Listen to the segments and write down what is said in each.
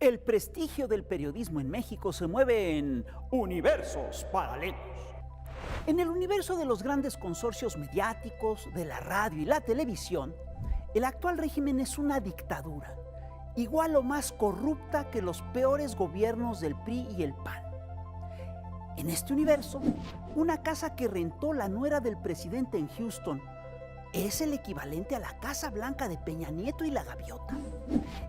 El prestigio del periodismo en México se mueve en universos paralelos. En el universo de los grandes consorcios mediáticos, de la radio y la televisión, el actual régimen es una dictadura, igual o más corrupta que los peores gobiernos del PRI y el PAN. En este universo, una casa que rentó la nuera del presidente en Houston es el equivalente a la Casa Blanca de Peña Nieto y la Gaviota.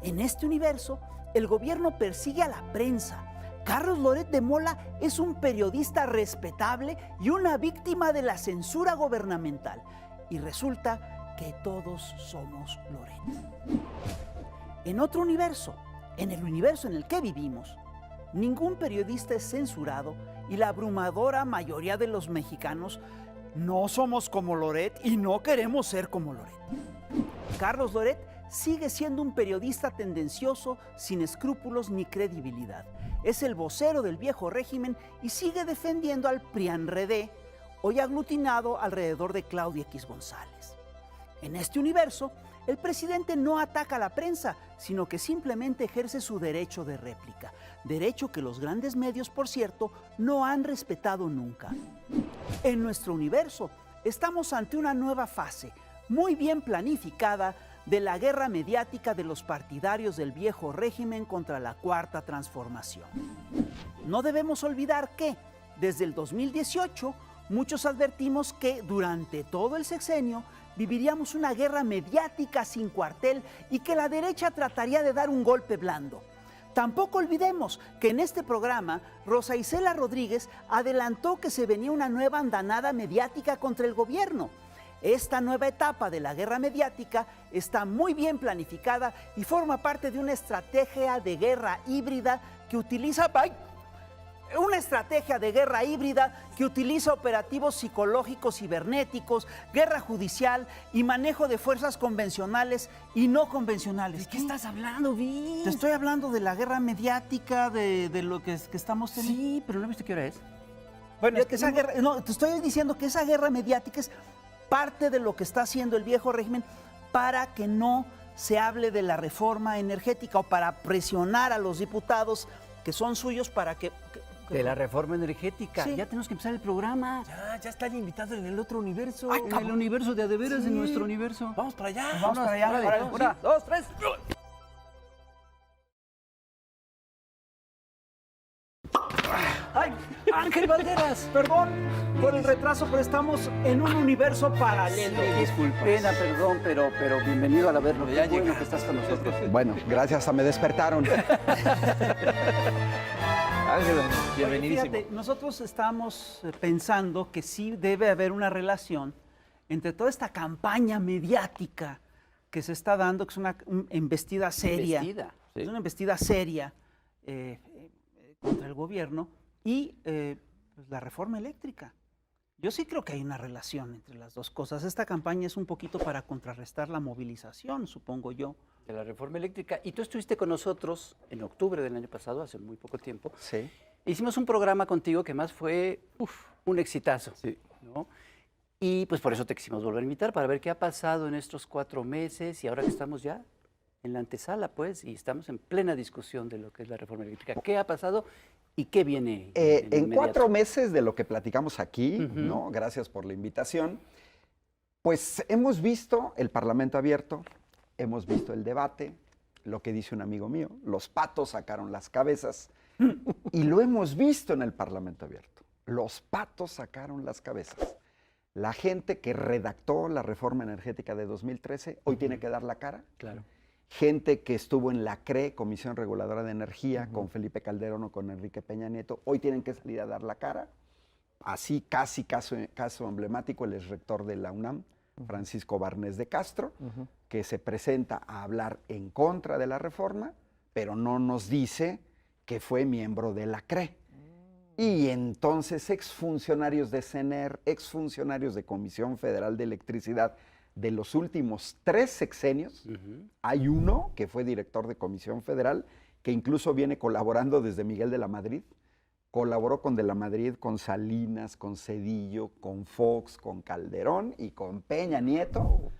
En este universo, el gobierno persigue a la prensa. Carlos Loret de Mola es un periodista respetable y una víctima de la censura gubernamental. Y resulta que todos somos Loret. En otro universo, en el universo en el que vivimos, ningún periodista es censurado y la abrumadora mayoría de los mexicanos no somos como Loret y no queremos ser como Loret. Carlos Loret sigue siendo un periodista tendencioso, sin escrúpulos ni credibilidad. Es el vocero del viejo régimen y sigue defendiendo al PRIANREDE, hoy aglutinado alrededor de Claudia X González. En este universo, el presidente no ataca a la prensa, sino que simplemente ejerce su derecho de réplica, derecho que los grandes medios, por cierto, no han respetado nunca. En nuestro universo, estamos ante una nueva fase, muy bien planificada, de la guerra mediática de los partidarios del viejo régimen contra la Cuarta Transformación. No debemos olvidar que, desde el 2018, muchos advertimos que durante todo el sexenio viviríamos una guerra mediática sin cuartel y que la derecha trataría de dar un golpe blando. Tampoco olvidemos que en este programa Rosa Isela Rodríguez adelantó que se venía una nueva andanada mediática contra el gobierno. Esta nueva etapa de la guerra mediática está muy bien planificada y forma parte de una estrategia de guerra híbrida que utiliza... Una estrategia de guerra híbrida que utiliza operativos psicológicos cibernéticos, guerra judicial y manejo de fuerzas convencionales y no convencionales. ¿De qué estás hablando, Vic? Te estoy hablando de la guerra mediática, de lo que estamos teniendo. Sí, pero ¿no viste qué hora es? Bueno, es que esa guerra, no, te estoy diciendo que esa guerra mediática es parte de lo que está haciendo el viejo régimen para que no se hable de la reforma energética o para presionar a los diputados que son suyos para que de la reforma energética. Sí. Ya tenemos que empezar el programa. Ya está el invitado en el otro universo. Ay, En el universo de veras, Sí. en nuestro universo. Vamos para allá. Vamos para allá. órale, Órale, una, dos, tres. ¡Ay, Ángel Valderas! Perdón por el retraso, pero estamos en un universo paralelo. Disculpa. Pena, perdón, pero bienvenido a la verlo. Ya Qué bueno llegaste. que estás con nosotros. Bueno, gracias a me despertaron. Ángela, Oye, bienvenidísimo. fíjate, nosotros estamos pensando que sí debe haber una relación entre toda esta campaña mediática que se está dando, que es una embestida seria. Embestida, sí. Es una embestida seria contra el gobierno y pues, la reforma eléctrica. Yo sí creo que hay una relación entre las dos cosas. Esta campaña es un poquito para contrarrestar la movilización, supongo yo. De la reforma eléctrica. Y tú estuviste con nosotros en octubre del año pasado, hace muy poco tiempo. Sí. Hicimos un programa contigo que más fue un exitazo. Sí. ¿No? Y pues por eso te quisimos volver a invitar, para ver qué ha pasado en estos 4 meses y ahora que estamos ya en la antesala, pues, y estamos en plena discusión de lo que es la reforma eléctrica. ¿Qué ha pasado y qué viene? En inmediato? 4 meses de lo que platicamos aquí, Ujú. ¿no? Gracias por la invitación. Pues hemos visto el Parlamento abierto, hemos visto el debate, lo que dice un amigo mío, los patos sacaron las cabezas y lo hemos visto en el Parlamento abierto. Los patos sacaron las cabezas. La gente que redactó la reforma energética de 2013 hoy tiene que dar la cara. Claro. Gente que estuvo en la CRE, Comisión Reguladora de Energía, con Felipe Calderón o con Enrique Peña Nieto, hoy tienen que salir a dar la cara. Así, caso emblemático, el exrector de la UNAM, Francisco Barnés de Castro, que se presenta a hablar en contra de la reforma, pero no nos dice que fue miembro de la CRE. Y entonces exfuncionarios de CENER, exfuncionarios de Comisión Federal de Electricidad, de los últimos 3 sexenios, hay uno que fue director de Comisión Federal, que incluso viene colaborando desde Miguel de la Madrid, colaboró con de la Madrid, con Salinas, con Zedillo, con Fox, con Calderón y con Peña Nieto,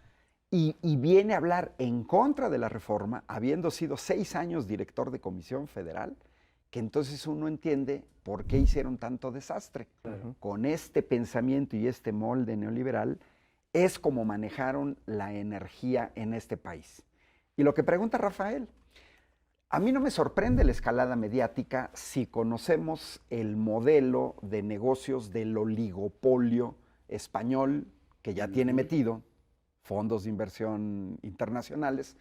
y viene a hablar en contra de la reforma, habiendo sido 6 años director de Comisión Federal, que entonces uno entiende por qué hicieron tanto desastre. Con este pensamiento y este molde neoliberal es como manejaron la energía en este país. Y lo que pregunta Rafael, a mí no me sorprende la escalada mediática si conocemos el modelo de negocios del oligopolio español que ya tiene metido fondos de inversión internacionales,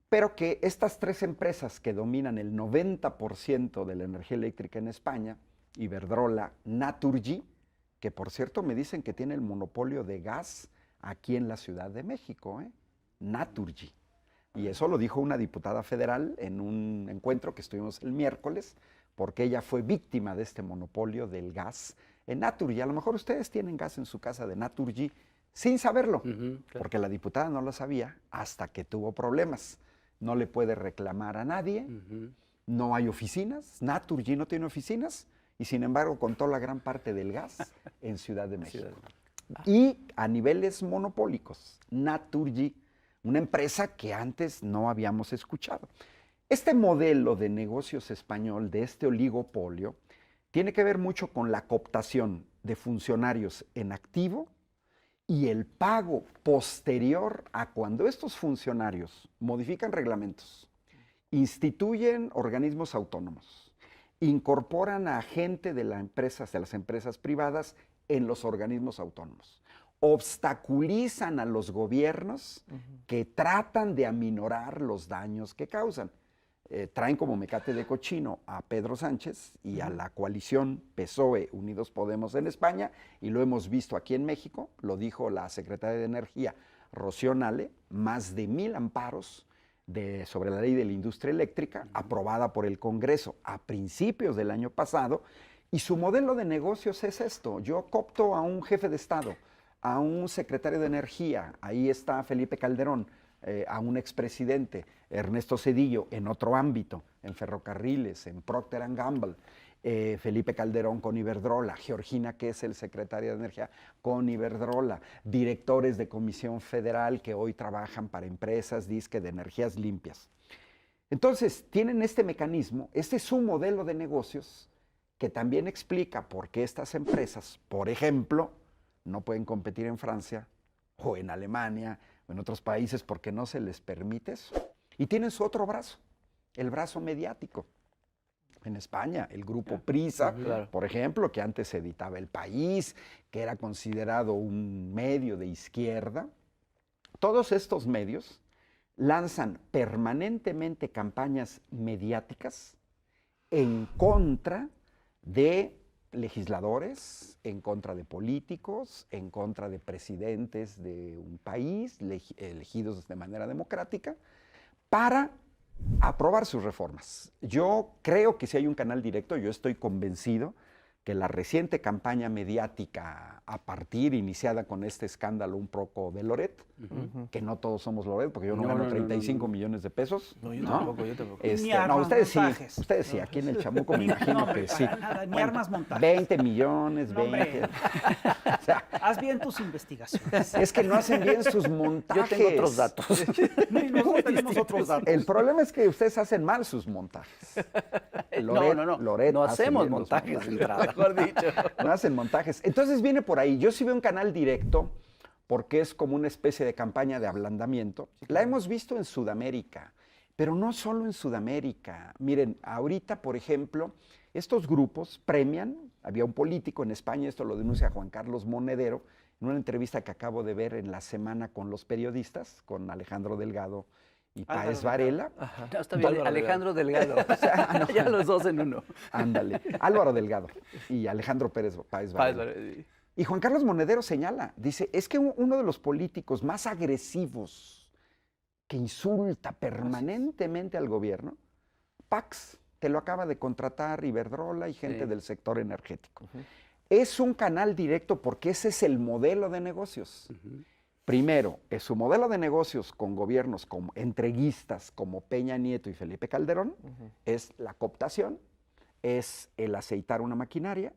pero que estas 3 empresas que dominan el 90% de la energía eléctrica en España, Iberdrola, Naturgy, que por cierto me dicen que tiene el monopolio de gas aquí en la Ciudad de México, Naturgy. Y eso lo dijo una diputada federal en un encuentro que estuvimos el miércoles, porque ella fue víctima de este monopolio del gas en Naturgy. A lo mejor ustedes tienen gas en su casa de Naturgy sin saberlo, Claro. porque la diputada no lo sabía hasta que tuvo problemas. No le puede reclamar a nadie, no hay oficinas, Naturgy no tiene oficinas, y sin embargo contó la gran parte del gas en Ciudad de México. Y a niveles monopólicos, Naturgy, una empresa que antes no habíamos escuchado. Este modelo de negocios español, de este oligopolio, tiene que ver mucho con la cooptación de funcionarios en activo y el pago posterior a cuando estos funcionarios modifican reglamentos, instituyen organismos autónomos, incorporan a gente de las empresas privadas en los organismos autónomos, obstaculizan a los gobiernos que tratan de aminorar los daños que causan. Traen como mecate de cochino a Pedro Sánchez y a la coalición PSOE Unidos Podemos en España, y lo hemos visto aquí en México, lo dijo la secretaria de Energía, Rocío Nale, más de 1000 amparos sobre la ley de la industria eléctrica, aprobada por el Congreso a principios del año pasado, y su modelo de negocios es esto: yo coopto a un jefe de Estado, a un secretario de Energía, ahí está Felipe Calderón, a un expresidente, Ernesto Zedillo, en otro ámbito, en ferrocarriles, en Procter & Gamble, Felipe Calderón con Iberdrola, Georgina, que es el secretario de Energía, con Iberdrola, directores de Comisión Federal que hoy trabajan para empresas, disque de energías limpias. Entonces, tienen este mecanismo, este es su modelo de negocios, que también explica por qué estas empresas, por ejemplo, no pueden competir en Francia o en Alemania o en otros países porque no se les permite eso. Y tienen su otro brazo, el brazo mediático. En España, el grupo Prisa, por ejemplo, que antes editaba El País, que era considerado un medio de izquierda, todos estos medios lanzan permanentemente campañas mediáticas en contra de legisladores, en contra de políticos, en contra de presidentes de un país elegidos de manera democrática, para aprobar sus reformas. Yo creo que si hay un canal directo, yo estoy convencido que la reciente campaña mediática iniciada con este escándalo un poco de Loret, que no todos somos Loret, porque yo no gano 35 millones de pesos. No, yo tampoco, yo tampoco. Ni No, armas ustedes sí, aquí en el Chamuco me imagino que sí. Nada, ni armas montajes. 20 millones, No, hombre. 20. O sea, Haz bien tus investigaciones. es que no hacen bien sus montajes. Yo tengo otros datos. Nosotros tenemos otros datos. El problema es que ustedes hacen mal sus montajes. Loret no hace hacemos bien los montajes de entrada. Mejor dicho. No hacen montajes. Entonces viene por ahí. Yo sí veo un canal directo porque es como una especie de campaña de ablandamiento. La hemos visto en Sudamérica, pero no solo en Sudamérica. Miren, ahorita, por ejemplo, estos grupos premian, había un político en España, esto lo denuncia Juan Carlos Monedero, en una entrevista que acabo de ver en La Semana con los periodistas, con Alejandro Delgado y Páez Varela. No, está bien, Alejandro Delgado. Ya los dos en uno. Ándale, Álvaro Delgado y Alejandro Páez Varela. Y Juan Carlos Monedero señala, dice, es que uno de los políticos más agresivos que insulta permanentemente al gobierno, Pax, que lo acaba de contratar Iberdrola y gente del sector energético. Es un canal directo porque ese es el modelo de negocios. Primero, es su modelo de negocios con gobiernos como entreguistas como Peña Nieto y Felipe Calderón, es la cooptación, es el aceitar una maquinaria,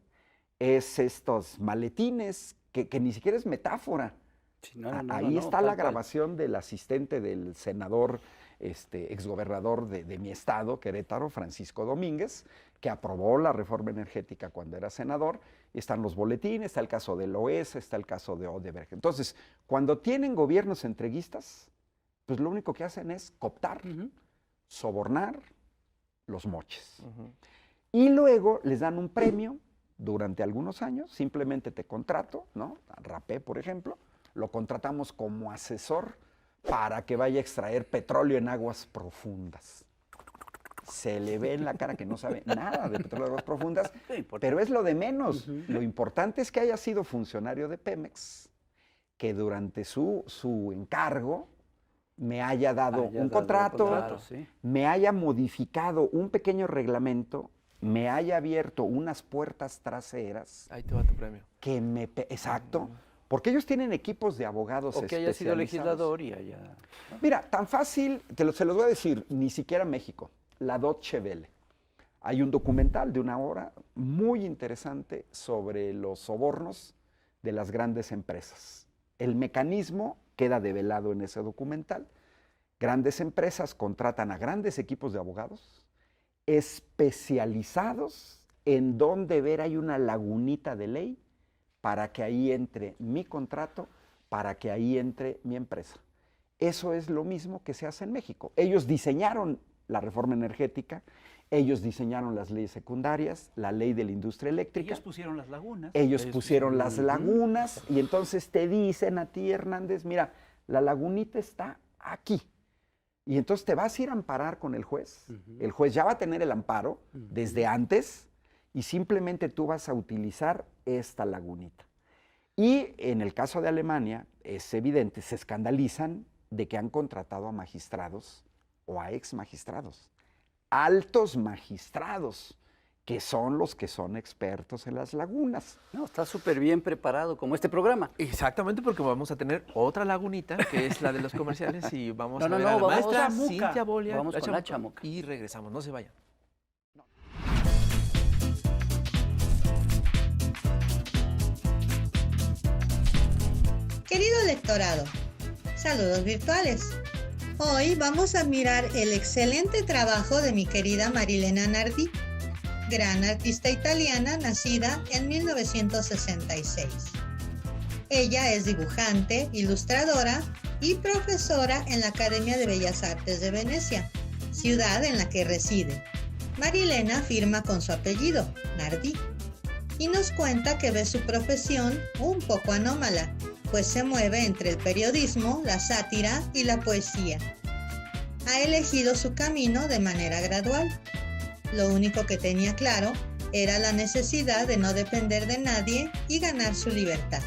es estos maletines que ni siquiera es metáfora. Sí, no, Ahí está la tal cual. grabación del asistente del senador, exgobernador de mi estado, Querétaro, Francisco Domínguez, que aprobó la reforma energética cuando era senador. Están los boletines, está el caso de Loesa, está el caso de Odebrecht. Entonces, cuando tienen gobiernos entreguistas, pues lo único que hacen es cooptar, sobornar los moches. Y luego les dan un premio durante algunos años, simplemente te contrato, ¿no? Rapé, por ejemplo, lo contratamos como asesor para que vaya a extraer petróleo en aguas profundas. Se le ve en la cara que no sabe nada de petróleo en aguas profundas, pero es lo de menos. Lo importante es que haya sido funcionario de Pemex, que durante su encargo me haya dado un contrato, sí. me haya modificado un pequeño reglamento, me haya abierto unas puertas traseras. Ahí te va tu premio. Exacto. Porque ellos tienen equipos de abogados O que haya sido especializados. legislador y haya... Mira, tan fácil, se los voy a decir, ni siquiera México, la Deutsche Welle. Hay un documental de 1 hora muy interesante sobre los sobornos de las grandes empresas. El mecanismo queda develado en ese documental. Grandes empresas contratan a grandes equipos de abogados especializados en donde ver hay una lagunita de ley para que ahí entre mi contrato, para que ahí entre mi empresa. Eso es lo mismo que se hace en México. Ellos diseñaron la reforma energética, ellos diseñaron las leyes secundarias, la ley de la industria eléctrica. Ellos pusieron las lagunas. Ellos pusieron las lagunas y entonces te dicen a ti, Hernández, mira, la lagunita está aquí. Y entonces te vas a ir a amparar con el juez. El juez ya va a tener el amparo desde antes y simplemente tú vas a utilizar esta lagunita. Y en el caso de Alemania, es evidente, se escandalizan de que han contratado a magistrados o a ex magistrados, altos magistrados, que son los que son expertos en las lagunas. No, está súper bien preparado, como este programa. Exactamente, porque vamos a tener otra lagunita, que es la de los comerciales, y vamos a ver a la vamos maestra a Chamuca. Cintia Bolia. Vamos con la Chamuca. Y regresamos, no se vayan. Querido electorado, saludos virtuales. Hoy vamos a admirar el excelente trabajo de mi querida Marilena Nardi, gran artista italiana nacida en 1966. Ella es dibujante, ilustradora y profesora en la Academia de Bellas Artes de Venecia, ciudad en la que reside. Marilena firma con su apellido, Nardi, y nos cuenta que ve su profesión un poco anómala, pues se mueve entre el periodismo, la sátira y la poesía. Ha elegido su camino de manera gradual. Lo único que tenía claro era la necesidad de no depender de nadie y ganar su libertad.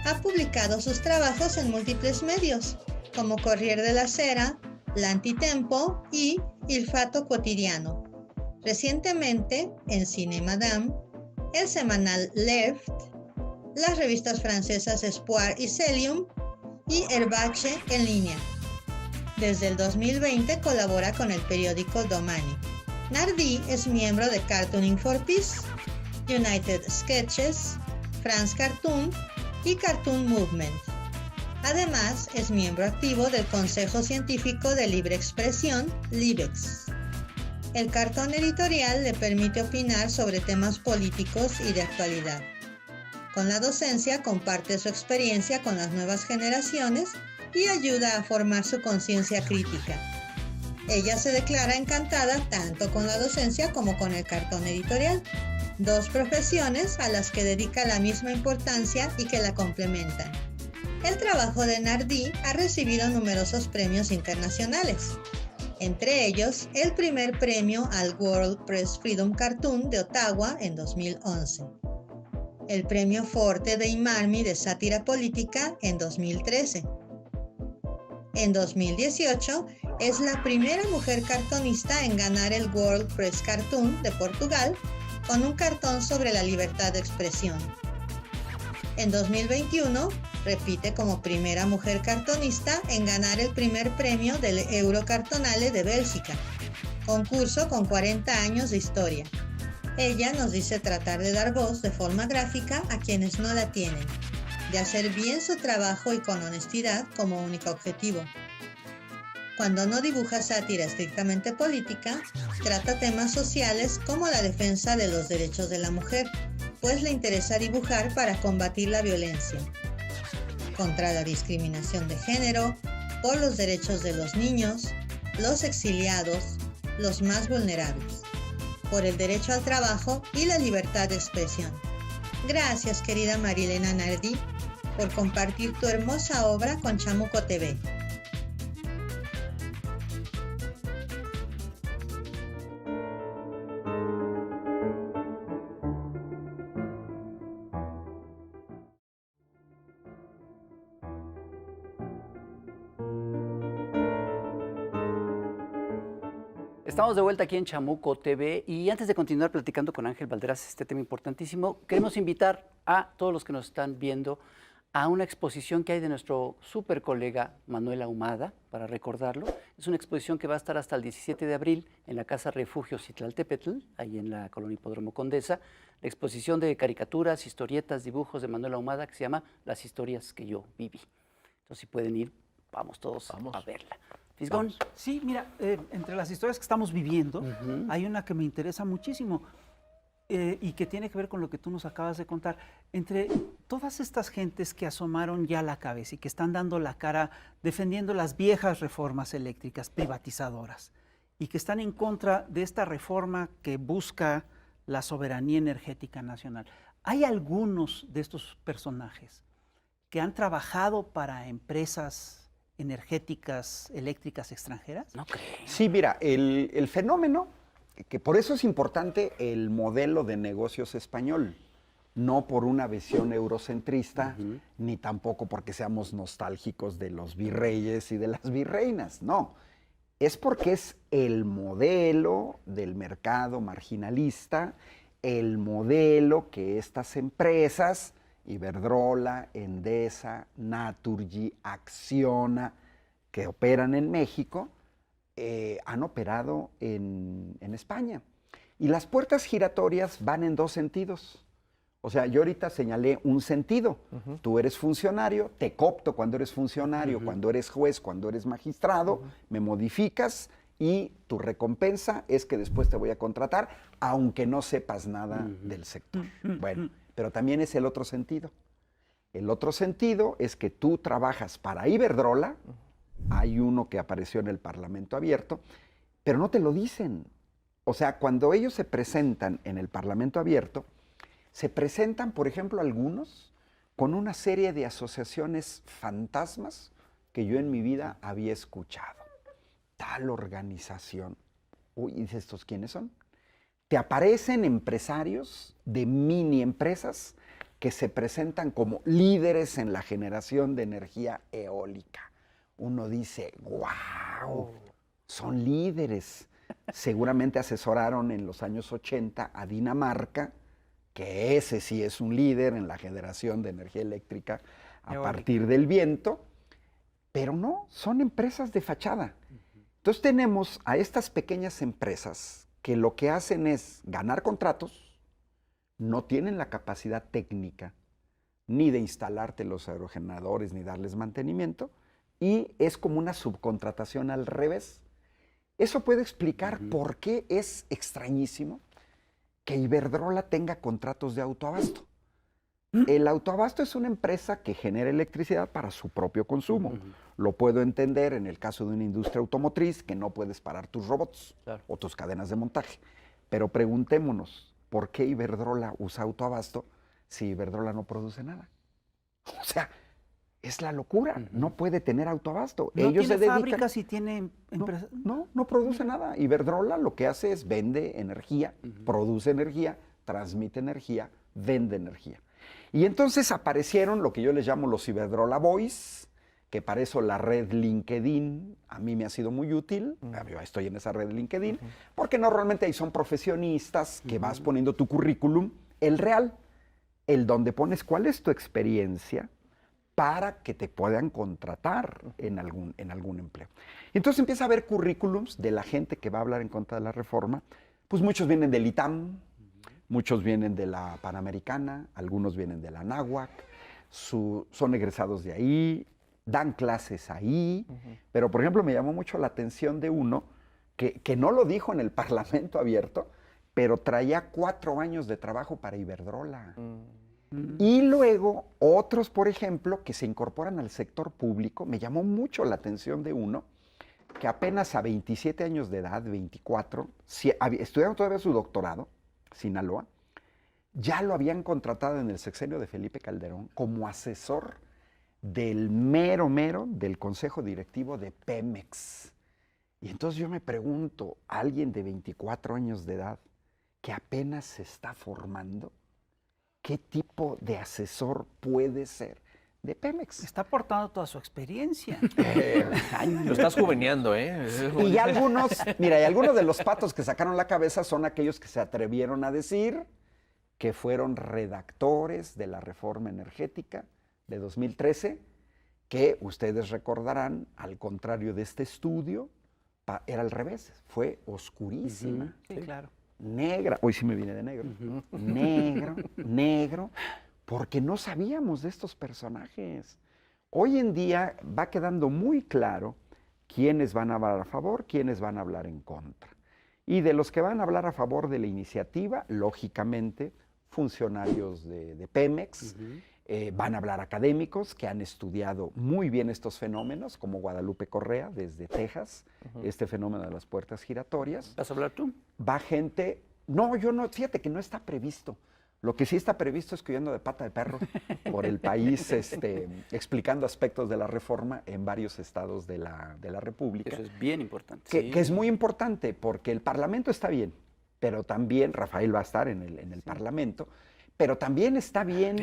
Ha publicado sus trabajos en múltiples medios, como Corriere della Sera, L'Antitempo y Il Fatto Quotidiano. Recientemente, en Cine Madame, el semanal Left, las revistas francesas Espoir y Celium y Herbache en línea. Desde el 2020 colabora con el periódico Domani. Nardi es miembro de Cartooning for Peace, United Sketches, France Cartoon y Cartoon Movement. Además, es miembro activo del Consejo Científico de Libre Expresión, LIBEX. El cartón editorial le permite opinar sobre temas políticos y de actualidad. Con la docencia comparte su experiencia con las nuevas generaciones y ayuda a formar su conciencia crítica. Ella se declara encantada tanto con la docencia como con el cartón editorial, dos profesiones a las que dedica la misma importancia y que la complementan. El trabajo de Nardi ha recibido numerosos premios internacionales, entre ellos el primer premio al World Press Freedom Cartoon de Ottawa en 2011. El premio Forte dei Marmi de sátira política en 2013. En 2018 es la primera mujer cartonista en ganar el World Press Cartoon de Portugal con un cartón sobre la libertad de expresión. En 2021 repite como primera mujer cartonista en ganar el primer premio del Eurocartonale de Bélgica, concurso con 40 años de historia. Ella nos dice tratar de dar voz de forma gráfica a quienes no la tienen. de hacer bien su trabajo y con honestidad como único objetivo. Cuando no dibuja sátira estrictamente política, trata temas sociales como la defensa de los derechos de la mujer, pues le interesa dibujar para combatir la violencia, contra la discriminación de género, por los derechos de los niños, los exiliados, los más vulnerables, por el derecho al trabajo y la libertad de expresión. Gracias, querida Marilena Nardi, por compartir tu hermosa obra con Chamuco TV. Estamos de vuelta aquí en Chamuco TV y antes de continuar platicando con Ángel Balderas este tema importantísimo, queremos invitar a todos los que nos están viendo a una exposición que hay de nuestro súper colega Manuel Ahumada, para recordarlo. Es una exposición que va a estar hasta el 17 de abril en la Casa Refugio Citlaltépetl, ahí en la colonia Hipódromo Condesa. La exposición de caricaturas, historietas, dibujos de Manuel Ahumada que se llama Las historias que yo viví. Entonces, si pueden ir, vamos todos a verla. Fisgón. Sí, mira, entre las historias que estamos viviendo, hay una que me interesa muchísimo y que tiene que ver con lo que tú nos acabas de contar. Entre todas estas gentes que asomaron ya la cabeza y que están dando la cara defendiendo las viejas reformas eléctricas privatizadoras y que están en contra de esta reforma que busca la soberanía energética nacional, ¿hay algunos de estos personajes que han trabajado para empresas energéticas, eléctricas extranjeras? No creo. Sí, mira, el fenómeno, que por eso es importante el modelo de negocios español, no por una visión eurocentrista, ni tampoco porque seamos nostálgicos de los virreyes y de las virreinas, no. Es porque es el modelo del mercado marginalista, el modelo que estas empresas, Iberdrola, Endesa, Naturgy, Acciona, que operan en México, han operado en España. Y las puertas giratorias van en dos sentidos. O sea, yo ahorita señalé un sentido. Tú eres funcionario, te coopto cuando eres funcionario, cuando eres juez, cuando eres magistrado, me modificas y tu recompensa es que después te voy a contratar, aunque no sepas nada del sector. Bueno, pero también es el otro sentido. El otro sentido es que tú trabajas para Iberdrola, hay uno que apareció en el Parlamento Abierto, pero no te lo dicen. O sea, cuando ellos se presentan en el Parlamento Abierto, se presentan, por ejemplo, algunos con una serie de asociaciones fantasmas que yo en mi vida había escuchado. Tal organización. Uy, ¿y estos quiénes son? Te aparecen empresarios de mini empresas que se presentan como líderes en la generación de energía eólica. Uno dice, wow, son líderes. Seguramente asesoraron en los años 80 a Dinamarca, que ese sí es un líder en la generación de energía eléctrica a partir del viento, pero no, son empresas de fachada. Entonces tenemos a estas pequeñas empresas que lo que hacen es ganar contratos, no tienen la capacidad técnica ni de instalarte los aerogeneradores ni darles mantenimiento, y es como una subcontratación al revés. Eso puede explicar por qué es extrañísimo que Iberdrola tenga contratos de autoabasto. El autoabasto es una empresa que genera electricidad para su propio consumo. Lo puedo entender en el caso de una industria automotriz que no puedes parar tus robots o tus cadenas de montaje. Pero preguntémonos, ¿por qué Iberdrola usa autoabasto si Iberdrola no produce nada? O sea, es la locura. No puede tener autoabasto. No Ellos tiene se dedican... fábricas y tiene empresas. No produce nada. Iberdrola lo que hace es vende energía, produce energía, transmite energía, vende energía. Y entonces aparecieron lo que yo les llamo los Iberdrola Boys, que para eso la red LinkedIn a mí me ha sido muy útil. Yo estoy en esa red LinkedIn, porque normalmente ahí son profesionistas que vas poniendo tu currículum, el real, el donde pones cuál es tu experiencia para que te puedan contratar en algún empleo. Entonces empieza a haber currículums de la gente que va a hablar en contra de la reforma. Pues muchos vienen del ITAM, muchos vienen de la Panamericana, algunos vienen de la Anáhuac, son egresados de ahí, dan clases ahí, pero por ejemplo me llamó mucho la atención de uno que no lo dijo en el Parlamento abierto, pero traía 4 años de trabajo para Iberdrola. Y luego otros, por ejemplo, que se incorporan al sector público, me llamó mucho la atención de uno que apenas a 27 años de edad, 24, estudiando todavía su doctorado, Sinaloa, ya lo habían contratado en el sexenio de Felipe Calderón como asesor del mero del consejo directivo de Pemex. Y entonces yo me pregunto, alguien de 24 años de edad que apenas se está formando, ¿qué tipo de asesor puede ser de Pemex? Está aportando toda su experiencia. Lo estás juveneando, ¿eh? Y algunos, mira, y algunos de los patos que sacaron la cabeza son aquellos que se atrevieron a decir que fueron redactores de la reforma energética de 2013, que ustedes recordarán, al contrario de este estudio, era al revés, fue oscurísima. Sí, claro. Negra, hoy sí me viene de negro, negro, porque no sabíamos de estos personajes. Hoy en día va quedando muy claro quiénes van a hablar a favor, quiénes van a hablar en contra. Y de los que van a hablar a favor de la iniciativa, lógicamente, funcionarios de Pemex, van a hablar académicos que han estudiado muy bien estos fenómenos, como Guadalupe Correa, desde Texas, este fenómeno de las puertas giratorias. ¿Vas a hablar tú? Va gente, no, yo no, fíjate que no está previsto. Lo que sí está previsto es que yo ando de pata de perro por el país explicando aspectos de la reforma en varios estados de la República. Eso es bien importante. Que es muy importante porque el Parlamento está bien, pero también Rafael va a estar en el Parlamento, pero también está bien,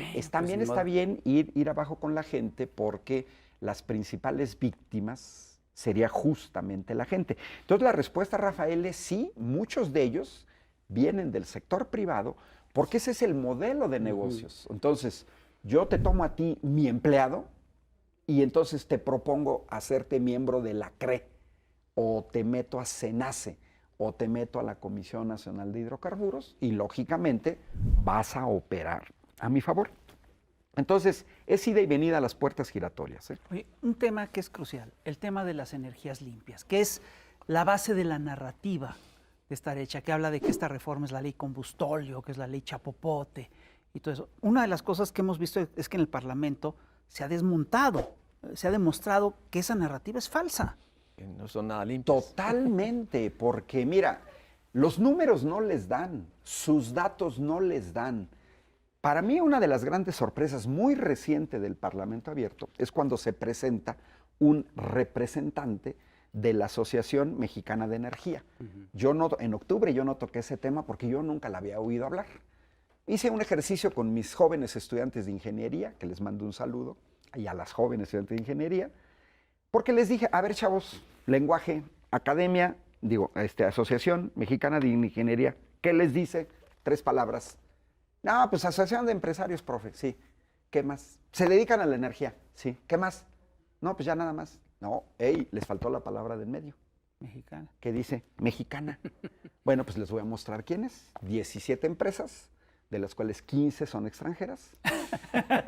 ir abajo con la gente porque las principales víctimas sería justamente la gente. Entonces la respuesta, Rafael, es sí, muchos de ellos vienen del sector privado porque ese es el modelo de negocios. Entonces, yo te tomo a ti mi empleado y entonces te propongo hacerte miembro de la CRE o te meto a SENACE o te meto a la Comisión Nacional de Hidrocarburos y lógicamente vas a operar a mi favor. Entonces, es ida y venida a las puertas giratorias. Oye, un tema que es crucial, el tema de las energías limpias, que es la base de la narrativa de estar hecha, que habla de que esta reforma es la ley Combustóleo, que es la ley Chapopote y todo eso. Una de las cosas que hemos visto es que en el Parlamento se ha desmontado, se ha demostrado que esa narrativa es falsa. Que no son nada limpios. Totalmente, porque mira, los números no les dan, sus datos no les dan. Para mí una de las grandes sorpresas muy reciente del Parlamento Abierto es cuando se presenta un representante de la Asociación Mexicana de Energía. En octubre yo no toqué ese tema porque yo nunca la había oído hablar. Hice un ejercicio con mis jóvenes estudiantes de ingeniería, que les mando un saludo, y a las jóvenes estudiantes de ingeniería, porque les dije, a ver, chavos, lenguaje, academia, Asociación Mexicana de Ingeniería, ¿qué les dice? 3 palabras. No, pues Asociación de Empresarios, profe, sí. ¿Qué más? Se dedican a la energía, sí. ¿Qué más? No, pues ya nada más. No, les faltó la palabra del medio. Mexicana. ¿Qué dice? Mexicana. Bueno, pues les voy a mostrar quiénes. 17 empresas, de las cuales 15 son extranjeras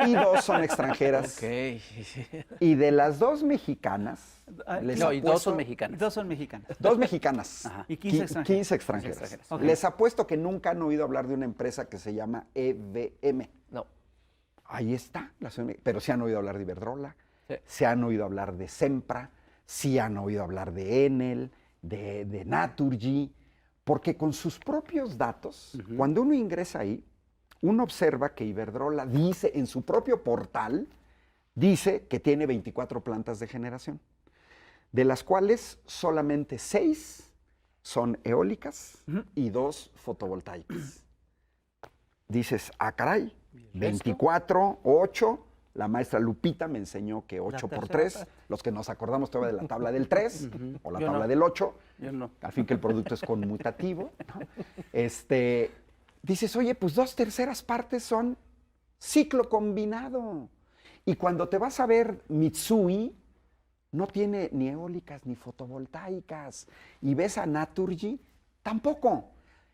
y 2 son extranjeras. Ok. Y de las 2 mexicanas, y 2 son mexicanas. 2 son mexicanas. 2 mexicanas. Ajá. Y 15 extranjeras. 15 extranjeras. 15 extranjeras. Ok. Les apuesto que nunca han oído hablar de una empresa que se llama EVM. No. Ahí está. Pero sí han oído hablar de Iberdrola, Sí. se han oído hablar de Sempra, sí han oído hablar de Enel, de Naturgy, porque con sus propios datos, cuando uno ingresa ahí, uno observa que Iberdrola dice en su propio portal, dice que tiene 24 plantas de generación, de las cuales solamente 6 son eólicas y 2 fotovoltaicas. Dices, ah, caray, 24, 8. La maestra Lupita me enseñó que 8 por tercera 3, parte. los que nos acordamos todavía de la tabla del 3 o la Yo tabla no. del 8, Yo no. al fin que el producto es conmutativo, ¿no? Dices, oye, pues 2/3 partes son ciclo combinado. Y cuando te vas a ver Mitsui, no tiene ni eólicas ni fotovoltaicas. Y ves a Naturgy, tampoco.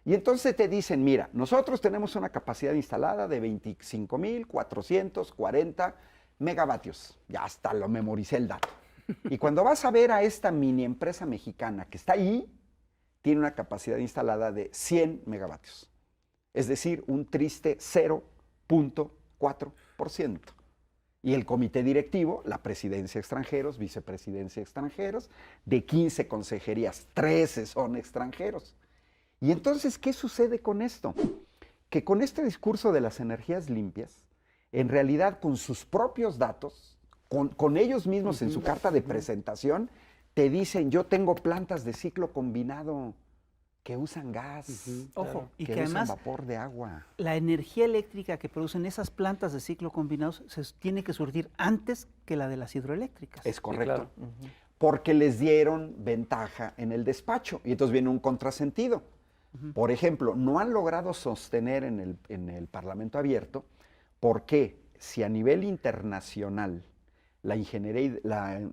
Y entonces te dicen, mira, nosotros tenemos una capacidad instalada de 25.440 megavatios. Ya hasta lo memoricé el dato. Y cuando vas a ver a esta mini empresa mexicana que está ahí, tiene una capacidad instalada de 100 megavatios. Es decir, un triste 0.4%. Y el comité directivo, la presidencia extranjeros, vicepresidencia extranjeros, de 15 consejerías, 13 son extranjeros. Y entonces, ¿qué sucede con esto? Que con este discurso de las energías limpias, en realidad con sus propios datos, con ellos mismos en su carta de presentación, te dicen, yo tengo plantas de ciclo combinado que usan gas, Ojo, y que que usan además vapor de agua. la energía eléctrica que producen esas plantas de ciclo combinados se tiene que surtir antes que la de las hidroeléctricas. Es correcto. claro. Porque les dieron ventaja en el despacho. Y entonces viene un contrasentido. Por ejemplo, no han logrado sostener en el Parlamento abierto porque si a nivel internacional la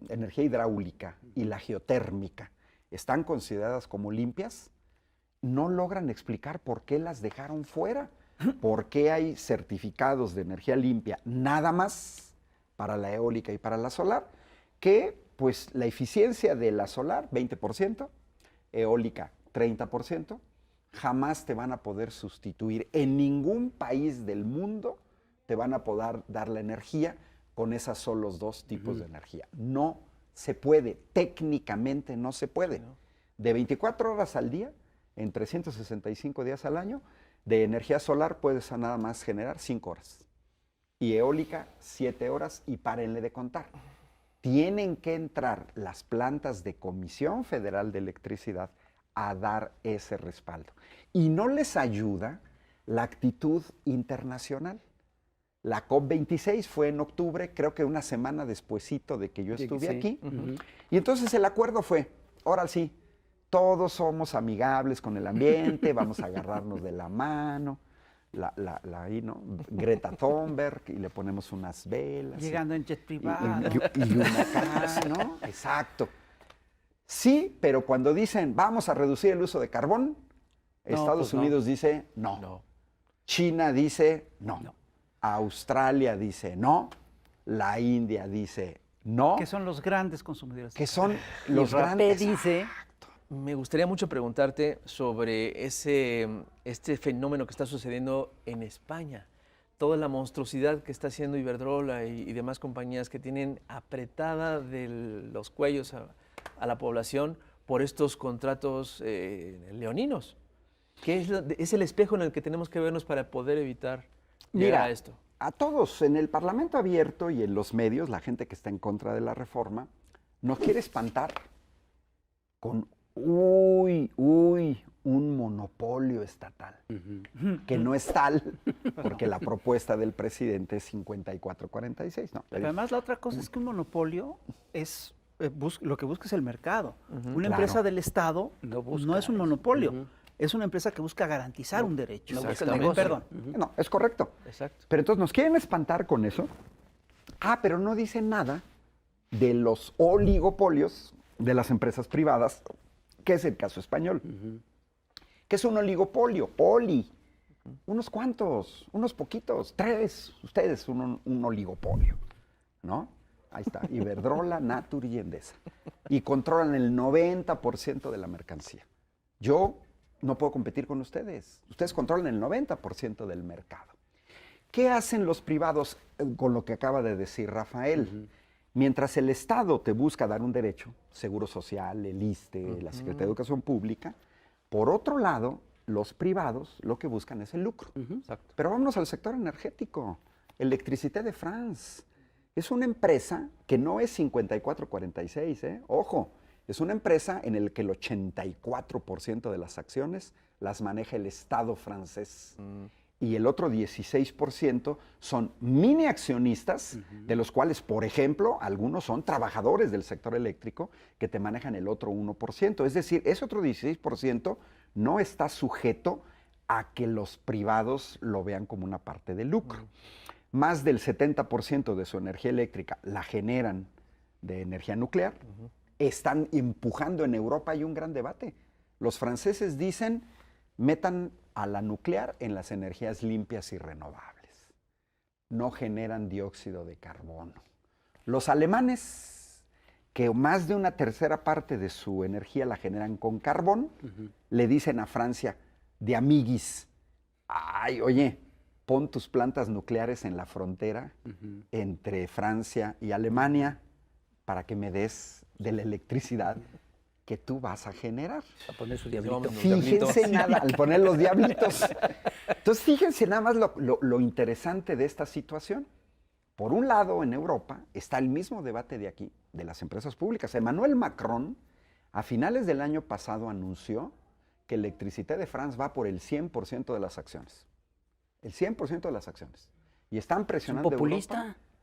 energía hidráulica y la geotérmica están consideradas como limpias, no logran explicar por qué las dejaron fuera. ¿Por qué hay certificados de energía limpia nada más para la eólica y para la solar? Que pues la eficiencia de la solar, 20%, eólica, 30%, jamás te van a poder sustituir. En ningún país del mundo te van a poder dar la energía con esos solos dos tipos de energía. No se puede, técnicamente no se puede. De 24 horas al día, en 365 días al año, de energía solar puedes nada más generar 5 horas. Y eólica, 7 horas y párenle de contar. Tienen que entrar las plantas de Comisión Federal de Electricidad a dar ese respaldo. Y no les ayuda la actitud internacional. La COP26 fue en octubre, creo que una semana despuesito de que yo estuve aquí. Y entonces el acuerdo fue, ahora sí, todos somos amigables con el ambiente, vamos a agarrarnos de la mano, ahí, ¿no? Greta Thunberg, y le ponemos unas velas. Llegando en jet privado. Y una acá, ¿no? Exacto. Sí, pero cuando dicen vamos a reducir el uso de carbón, Estados pues no. Unidos dice no. China dice no. Australia dice no. La India dice no. Que son los grandes consumidores. Que son Y los Rapé grandes. dice, Me gustaría mucho preguntarte sobre este fenómeno que está sucediendo en España. Toda la monstruosidad que está haciendo Iberdrola y demás compañías que tienen apretada de los cuellos a la población por estos contratos leoninos. ¿Qué es el espejo en el que tenemos que vernos para poder evitar llegar a esto? A todos, en el Parlamento abierto y en los medios, la gente que está en contra de la reforma, nos quiere espantar con, un monopolio estatal, que no es tal, porque la propuesta del presidente es 54-46, ¿no? Pero además la otra cosa es que un monopolio es lo que busca es el mercado. Una Claro. empresa del Estado no es un monopolio, es una empresa que busca garantizar un derecho. no busca el Exactamente. negocio. Perdón. No, es correcto. Exacto. Pero entonces nos quieren espantar con eso. Pero no dicen nada de los oligopolios de las empresas privadas, que es el caso español. ¿Qué es un oligopolio? Unos cuantos, unos poquitos, 3, ustedes un oligopolio, ¿no? Ahí está, Iberdrola, Natur y Endesa. Y controlan el 90% de la mercancía. Yo no puedo competir con ustedes. Ustedes controlan el 90% del mercado. ¿Qué hacen los privados con lo que acaba de decir Rafael? Mientras el Estado te busca dar un derecho, Seguro Social, el ISSSTE, la Secretaría de Educación Pública, por otro lado, los privados lo que buscan es el lucro. Pero vámonos al sector energético. Electricité de France. Es una empresa que no es 54-46, ojo, es una empresa en la que el 84% de las acciones las maneja el Estado francés. Y el otro 16% son mini accionistas, de los cuales, por ejemplo, algunos son trabajadores del sector eléctrico que te manejan el otro 1%. Es decir, ese otro 16% no está sujeto a que los privados lo vean como una parte de lucro. Más del 70% de su energía eléctrica la generan de energía nuclear. Están empujando en Europa, hay un gran debate. Los franceses dicen, metan a la nuclear en las energías limpias y renovables. No generan dióxido de carbono. Los alemanes, que más de una tercera parte de su energía la generan con carbón, le dicen a Francia, de amiguis, ay, oye, pon tus plantas nucleares en la frontera entre Francia y Alemania para que me des de la electricidad que tú vas a generar. A poner su diablito. Fíjense nada, al poner los diablitos. Entonces, fíjense nada más lo interesante de esta situación. Por un lado, en Europa está el mismo debate de aquí, de las empresas públicas. Emmanuel Macron, a finales del año pasado, anunció que Electricité de France va por el 100% de las acciones. El 100% de las acciones. Y están presionando. ¿Es un populista?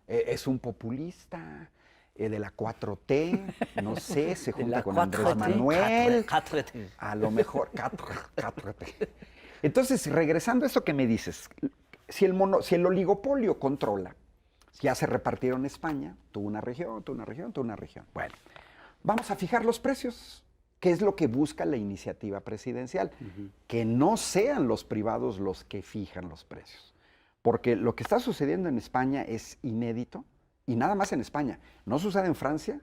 Europa. Es un populista. De la 4T, no sé, se junta con Andrés Manuel. 4T. A lo mejor, 4T. Entonces, regresando a esto que me dices, si el oligopolio controla, ya se repartieron España, tú una región, tú una región, tú una región. Bueno, vamos a fijar los precios. ¿Qué es lo que busca la iniciativa presidencial? Que no sean los privados los que fijan los precios. Porque lo que está sucediendo en España es inédito. Y nada más en España. No sucede en Francia,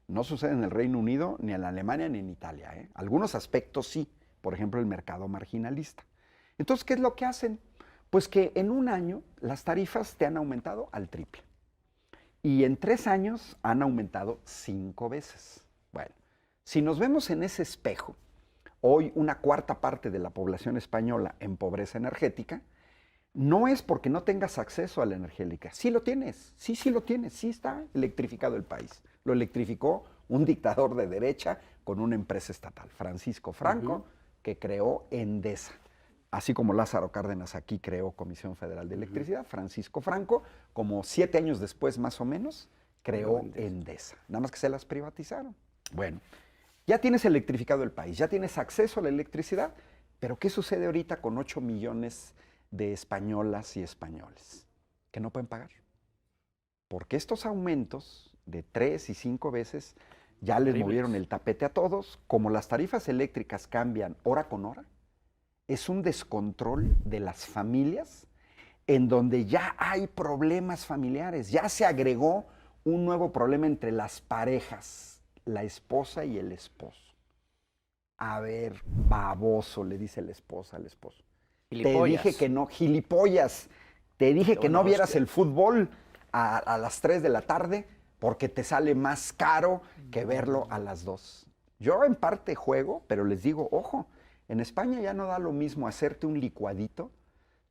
no sucede en el Reino Unido, ni en Alemania, ni en Italia. Algunos aspectos sí, por ejemplo, el mercado marginalista. Entonces, ¿qué es lo que hacen? Pues que en un año las tarifas te han aumentado al triple. Y en 3 años han aumentado 5 veces. Bueno, si nos vemos en ese espejo, hoy una cuarta parte de la población española en pobreza energética, no es porque no tengas acceso a la energía eléctrica. Sí lo tienes, sí lo tienes, sí está electrificado el país. Lo electrificó un dictador de derecha con una empresa estatal, Francisco Franco, que creó Endesa. Así como Lázaro Cárdenas aquí creó Comisión Federal de Electricidad, Francisco Franco, como 7 años después más o menos, creó Endesa. Nada más que se las privatizaron. Bueno, ya tienes electrificado el país, ya tienes acceso a la electricidad, pero ¿qué sucede ahorita con 8 millones de españolas y españoles que no pueden pagar? Porque estos aumentos de 3 y 5 veces ya les movieron el tapete a todos. Como las tarifas eléctricas cambian hora con hora, es un descontrol de las familias en donde ya hay problemas familiares. Ya se agregó un nuevo problema entre las parejas, la esposa y el esposo. A ver, baboso, le dice la esposa al esposo. Te dije que no, gilipollas, te dije que no vieras el fútbol a las 3 de la tarde porque te sale más caro que verlo a las 2. Yo en parte juego, pero les digo, ojo, en España ya no da lo mismo hacerte un licuadito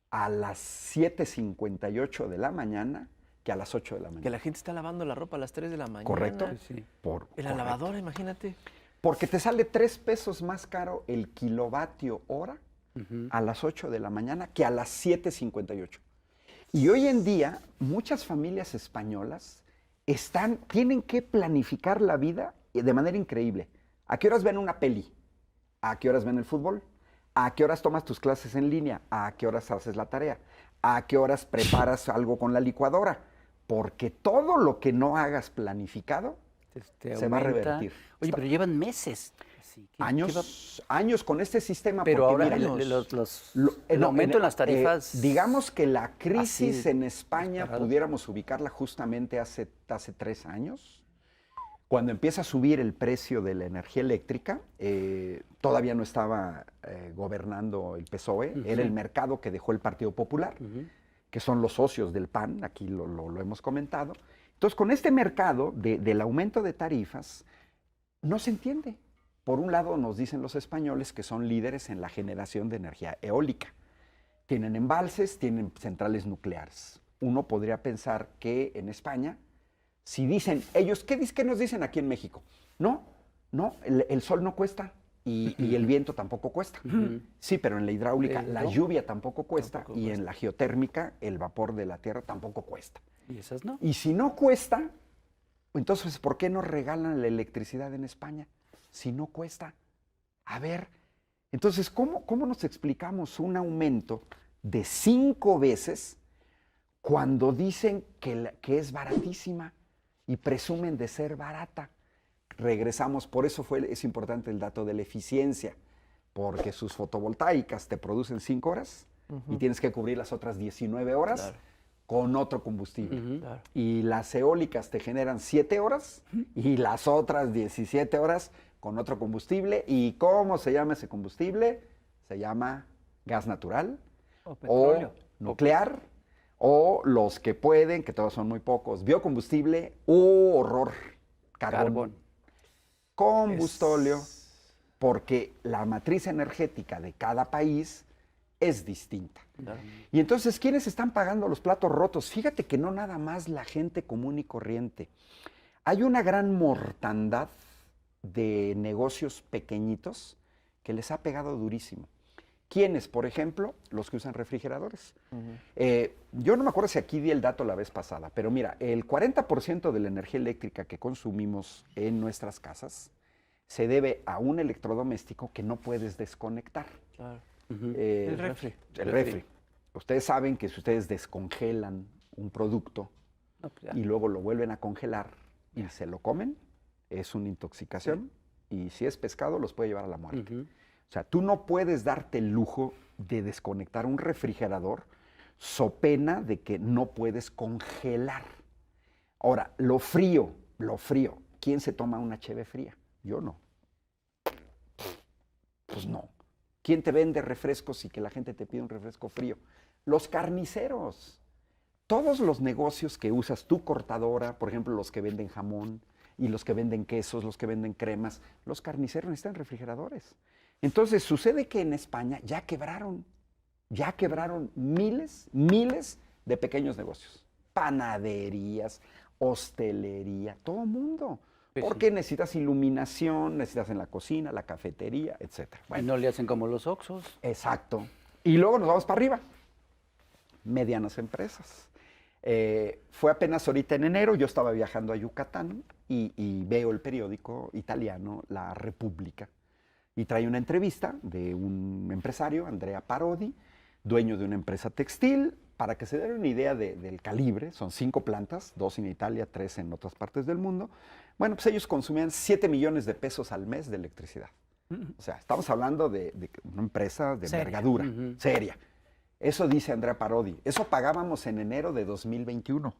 a las 7:58 de la mañana que a las 8 de la mañana. Que la gente está lavando la ropa a las 3 de la mañana. ¿Correcto? Sí. Correcto. La lavadora, imagínate. Porque te sale 3 pesos más caro el kilovatio hora a las 8 de la mañana que a las 7:58. Y hoy en día, muchas familias españolas tienen que planificar la vida de manera increíble. ¿A qué horas ven una peli? ¿A qué horas ven el fútbol? ¿A qué horas tomas tus clases en línea? ¿A qué horas haces la tarea? ¿A qué horas preparas algo con la licuadora? Porque todo lo que no hagas planificado se va a revertir. Oye, pero llevan meses. Sí, años con este sistema. Pero porque, ahora miren, el aumento en las tarifas. Digamos que la crisis en España disparado. pudiéramos ubicarla justamente hace 3 años. Cuando empieza a subir el precio de la energía eléctrica, todavía no estaba gobernando el PSOE, era el mercado que dejó el Partido Popular, que son los socios del PAN, aquí lo hemos comentado. Entonces, con este mercado del aumento de tarifas, no se entiende. Por un lado, nos dicen los españoles que son líderes en la generación de energía eólica. Tienen embalses, tienen centrales nucleares. Uno podría pensar que en España, si dicen ellos, ¿qué nos dicen aquí en México? No, el sol no cuesta y el viento tampoco cuesta. Sí, pero en la hidráulica la lluvia tampoco cuesta y en la geotérmica el vapor de la tierra tampoco cuesta. ¿Y esas no? Y si no cuesta, entonces ¿por qué nos regalan la electricidad en España? Si no cuesta. A ver, entonces, ¿cómo nos explicamos un aumento de 5 veces cuando dicen que es baratísima y presumen de ser barata? Regresamos, por eso es importante el dato de la eficiencia, porque sus fotovoltaicas te producen 5 horas y tienes que cubrir las otras 19 horas Claro. con otro combustible. Claro. Y las eólicas te generan 7 horas y las otras 17 horas con otro combustible. ¿Y cómo se llama ese combustible? Se llama gas natural O o petróleo. nuclear o los que pueden, que todos son muy pocos, biocombustible o horror, carbón. Combustóleo, porque la matriz energética de cada país es distinta. Claro. Y entonces, ¿quiénes están pagando los platos rotos? Fíjate que no nada más la gente común y corriente. Hay una gran mortandad de negocios pequeñitos que les ha pegado durísimo. ¿Quiénes? Por ejemplo, los que usan refrigeradores. Yo no me acuerdo si aquí di el dato la vez pasada, pero mira, el 40% de la energía eléctrica que consumimos en nuestras casas se debe a un electrodoméstico que no puedes desconectar. Claro. El refri. El refri. Ustedes saben que si ustedes descongelan un producto No, pues ya. y luego lo vuelven a congelar y se lo comen, es una intoxicación y si es pescado los puede llevar a la muerte. Ujú. O sea, tú no puedes darte el lujo de desconectar un refrigerador so pena de que no puedes congelar. Ahora, lo frío. ¿Quién se toma una cheve fría? Yo no. Pues no. ¿Quién te vende refrescos y que la gente te pide un refresco frío? Los carniceros. Todos los negocios que usas tu cortadora, por ejemplo, los que venden jamón y los que venden quesos, los que venden cremas, los carniceros necesitan refrigeradores. Entonces, sucede que en España ya quebraron miles de pequeños negocios. Panaderías, hostelería, todo mundo. Pues Porque necesitas iluminación, necesitas en la cocina, la cafetería, etc. Y no le hacen como los Oxxos. Exacto. Y luego nos vamos para arriba. Medianas empresas. Fue apenas ahorita en enero, yo estaba viajando a Yucatán y veo el periódico italiano La Repubblica y trae una entrevista de un empresario, Andrea Parodi, dueño de una empresa textil. Para que se den una idea del calibre, son 5 plantas, 2 en Italia, 3 en otras partes del mundo. Bueno, pues ellos consumían 7 millones de pesos al mes de electricidad. O sea, estamos hablando de una empresa de Seria. envergadura, seria. Eso dice Andrea Parodi. Eso pagábamos en enero de 2021.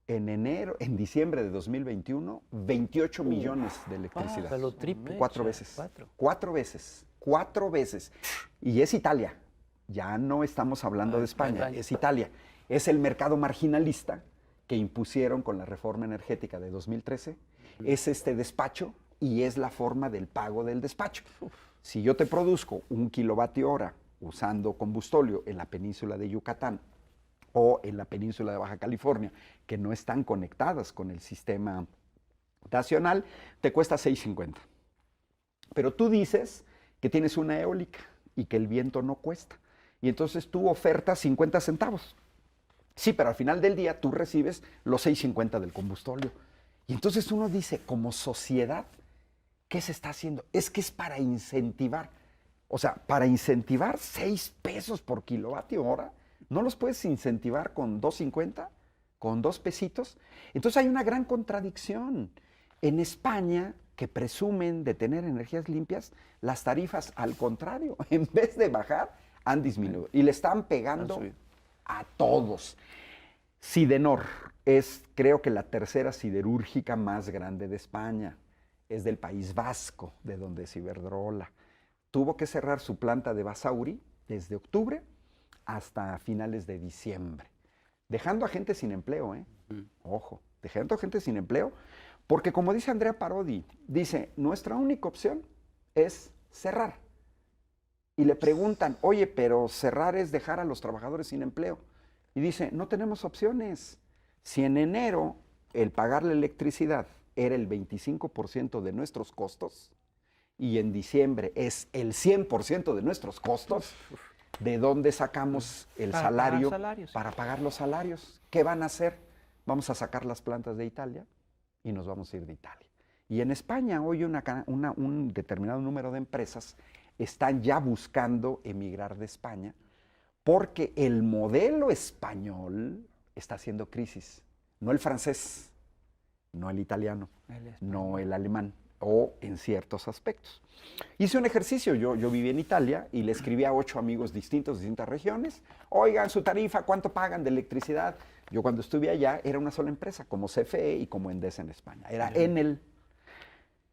En diciembre de 2021, 28 millones de electricidad. O sea, lo triple. 4 veces. 4. 4 veces. 4 veces. Y es Italia. Ya no estamos hablando de España, España. es Italia. Es el mercado marginalista que impusieron con la reforma energética de 2013. Es este despacho y es la forma del pago del despacho. Si yo te produzco 1 kilovatio hora usando combustóleo en la península de Yucatán o en la península de Baja California, que no están conectadas con el sistema nacional, te cuesta 6.50. Pero tú dices que tienes una eólica y que el viento no cuesta. Y entonces tú ofertas 50 centavos. Sí, pero al final del día tú recibes los 6.50 del combustóleo. Y entonces uno dice, como sociedad, ¿qué se está haciendo? Es que es para incentivar. O sea, para incentivar 6 pesos por kilovatio hora, ¿no los puedes incentivar con 2.50? ¿Con 2 pesitos? Entonces hay una gran contradicción. En España, que presumen de tener energías limpias, las tarifas, al contrario, en vez de bajar, han disminuido. Y le están pegando a todos. Sidenor es, creo que, la tercera siderúrgica más grande de España. Es del País Vasco, de donde es Iberdrola. Tuvo que cerrar su planta de Basauri desde octubre hasta finales de diciembre, dejando a gente sin empleo, ¿eh? Ojo, dejando a gente sin empleo, porque como dice Andrea Parodi, dice, nuestra única opción es cerrar. Y le preguntan, oye, pero cerrar es dejar a los trabajadores sin empleo. Y dice, no tenemos opciones. Si en enero el pagar la electricidad era el 25% de nuestros costos y en diciembre es el 100% de nuestros costos, ¿de dónde sacamos el Para pagar salario salarios. para pagar los salarios? ¿Qué van a hacer? Vamos a sacar las plantas de Italia y nos vamos a ir de Italia. Y en España hoy un determinado número de empresas están ya buscando emigrar de España porque el modelo español está haciendo crisis. No el francés, no el italiano, no el alemán, o en ciertos aspectos. Hice un ejercicio, yo viví en Italia y le escribí a 8 amigos distintos de distintas regiones, oigan, su tarifa, ¿cuánto pagan de electricidad? Yo cuando estuve allá era una sola empresa, como CFE y como Endesa en España, era Enel.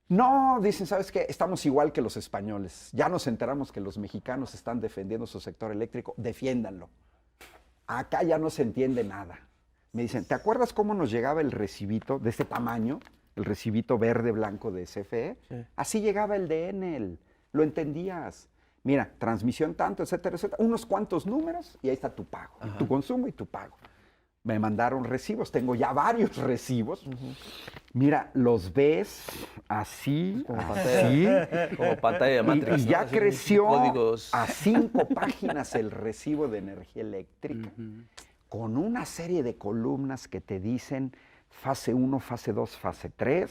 No, dicen, ¿sabes qué? Estamos igual que los españoles. Ya nos enteramos que los mexicanos están defendiendo su sector eléctrico, defiéndanlo. Acá ya no se entiende nada. Me dicen, ¿te acuerdas cómo nos llegaba el recibito de este tamaño? El recibito verde blanco de CFE. Sí. Así llegaba el de Enel. Lo entendías. Mira, transmisión tanto, etcétera, etcétera. Unos cuantos números y ahí está tu pago. Tu consumo y tu pago. Me mandaron recibos, tengo ya varios recibos. Mira, los ves así, como pantalla de Matrix. Y ya ¿no? Creció a 5 páginas el recibo de energía eléctrica, con una serie de columnas que te dicen fase 1, fase 2, fase 3.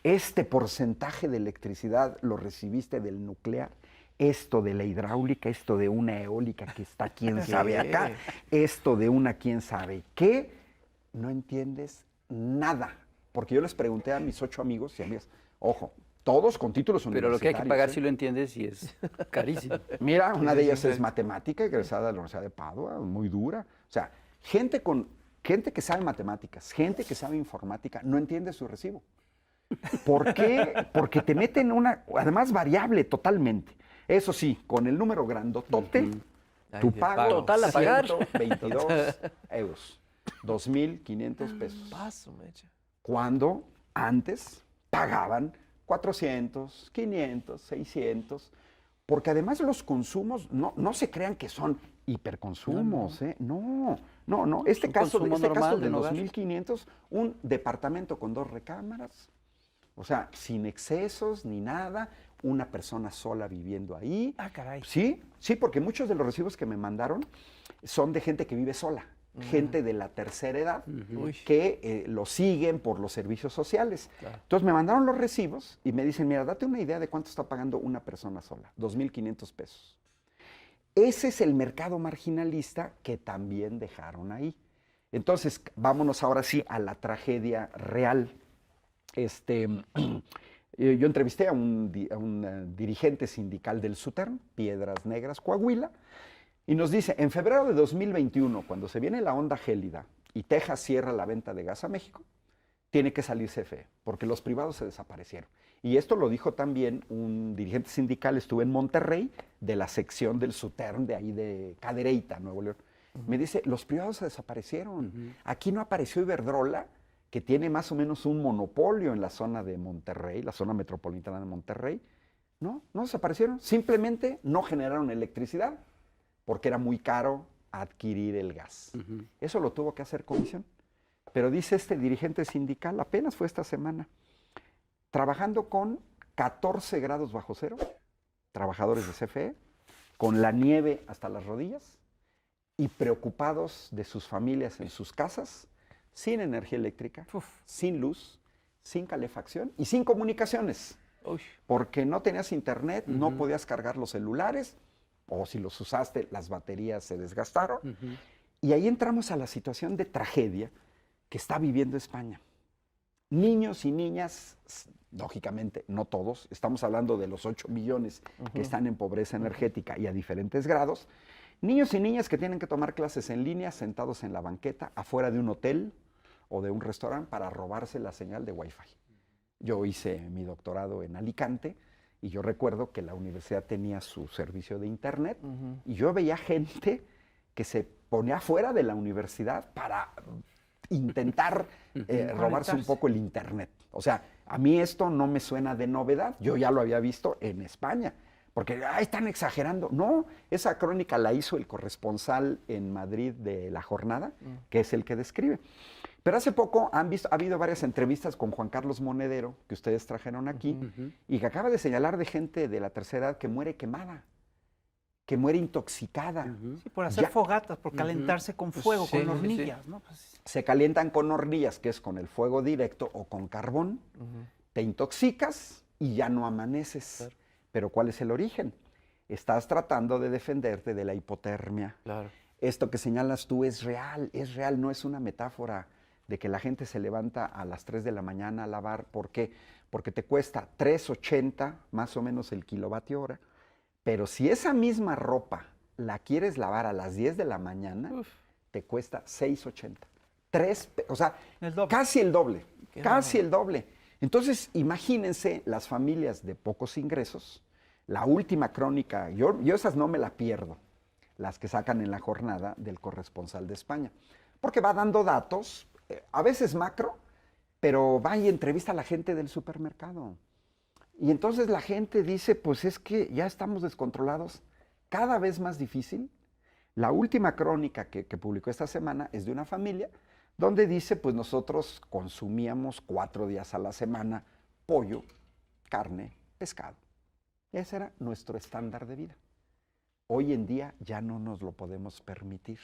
Este porcentaje de electricidad lo recibiste del nuclear. Esto de la hidráulica, esto de una eólica que está quién sabe acá, esto de una quién sabe qué, no entiendes nada. Porque yo les pregunté a mis 8 amigos y amigas, ojo, todos con títulos universitarios. Pero lo que hay que pagar si lo entiendes y es carísimo. Mira, una de ellas es matemática, egresada de la Universidad de Padua, muy dura. O sea, gente que sabe matemáticas, gente que sabe informática, no entiende su recibo. ¿Por qué? Porque te meten una, además variable totalmente. Eso sí, con el número grandotote, tu pago total a pagar 122 euros, 2.500 pesos. Paso, mecha. Cuando antes pagaban 400, 500, 600, porque además los consumos no se crean que son hiperconsumos, no. Este caso de 2.500, un departamento con 2 recámaras, o sea, sin excesos ni nada, una persona sola viviendo ahí. Ah, caray. Sí, porque muchos de los recibos que me mandaron son de gente que vive sola, gente de la tercera edad, que lo siguen por los servicios sociales. Claro. Entonces me mandaron los recibos y me dicen, mira, date una idea de cuánto está pagando una persona sola, 2.500 pesos. Ese es el mercado marginalista que también dejaron ahí. Entonces, vámonos ahora sí a la tragedia real. Yo entrevisté a un dirigente sindical del SUTERN, Piedras Negras, Coahuila, y nos dice, en febrero de 2021, cuando se viene la onda gélida y Texas cierra la venta de gas a México, tiene que salir CFE, porque los privados se desaparecieron. Y esto lo dijo también un dirigente sindical, estuve en Monterrey, de la sección del SUTERN, de ahí de Cadereyta, Nuevo León. Me dice, los privados se desaparecieron. Aquí no apareció Iberdrola, que tiene más o menos un monopolio en la zona de Monterrey, la zona metropolitana de Monterrey. No desaparecieron, simplemente no generaron electricidad porque era muy caro adquirir el gas. Eso lo tuvo que hacer Comisión. Pero dice este dirigente sindical, apenas fue esta semana, trabajando con 14 grados bajo cero, trabajadores de CFE, con la nieve hasta las rodillas y preocupados de sus familias en sus casas, sin energía eléctrica, sin luz, sin calefacción y sin comunicaciones. Porque no tenías internet, no podías cargar los celulares, o si los usaste, las baterías se desgastaron. Y ahí entramos a la situación de tragedia que está viviendo España. Niños y niñas, lógicamente, no todos, estamos hablando de los 8 millones que están en pobreza energética y a diferentes grados, niños y niñas que tienen que tomar clases en línea sentados en la banqueta afuera de un hotel o de un restaurante para robarse la señal de Wi-Fi. Yo hice mi doctorado en Alicante y yo recuerdo que la universidad tenía su servicio de internet y yo veía gente que se ponía afuera de la universidad para intentar robarse un poco el internet. O sea, a mí esto no me suena de novedad, yo ya lo había visto en España. Porque están exagerando. No, esa crónica la hizo el corresponsal en Madrid de La Jornada, que es el que describe. Pero hace poco ha habido varias entrevistas con Juan Carlos Monedero, que ustedes trajeron aquí, y que acaba de señalar de gente de la tercera edad que muere quemada, que muere intoxicada. Sí, por hacer fogatas, por calentarse con fuego, con hornillas, ¿no? Pues, se calientan con hornillas, que es con el fuego directo o con carbón, te intoxicas y ya no amaneces. Claro. Pero ¿cuál es el origen? Estás tratando de defenderte de la hipotermia. Claro. Esto que señalas tú es real, no es una metáfora de que la gente se levanta a las 3 de la mañana a lavar. ¿Por qué? Porque te cuesta 3.80 más o menos el kilovatio hora, pero si esa misma ropa la quieres lavar a las 10 de la mañana, te cuesta 6.80. O sea, casi el doble, casi el doble. Entonces, imagínense las familias de pocos ingresos. La última crónica, yo esas no me la pierdo, las que sacan en la jornada del corresponsal de España, porque va dando datos, a veces macro, pero va y entrevista a la gente del supermercado. Y entonces la gente dice, pues es que ya estamos descontrolados, cada vez más difícil. La última crónica que publicó esta semana es de una familia donde dice, pues nosotros consumíamos 4 días a la semana pollo, carne, pescado. Ese era nuestro estándar de vida. Hoy en día ya no nos lo podemos permitir,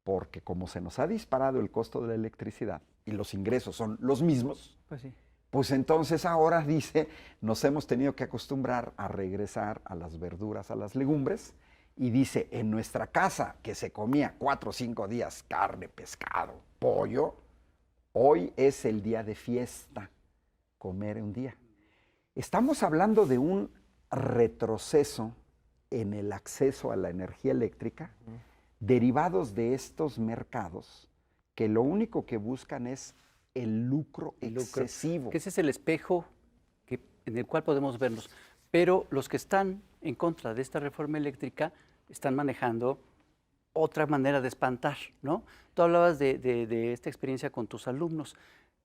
porque como se nos ha disparado el costo de la electricidad y los ingresos son los mismos, Pues sí. pues entonces ahora dice, nos hemos tenido que acostumbrar a regresar a las verduras, a las legumbres, y dice, en nuestra casa que se comía 4 o 5 días carne, pescado, pollo, hoy es el día de fiesta, comer un día. Estamos hablando de un retroceso en el acceso a la energía eléctrica, derivados de estos mercados que lo único que buscan es el lucro excesivo. Que ese es el espejo en el cual podemos vernos. Pero los que están en contra de esta reforma eléctrica están manejando otra manera de espantar, ¿no? Tú hablabas de esta experiencia con tus alumnos.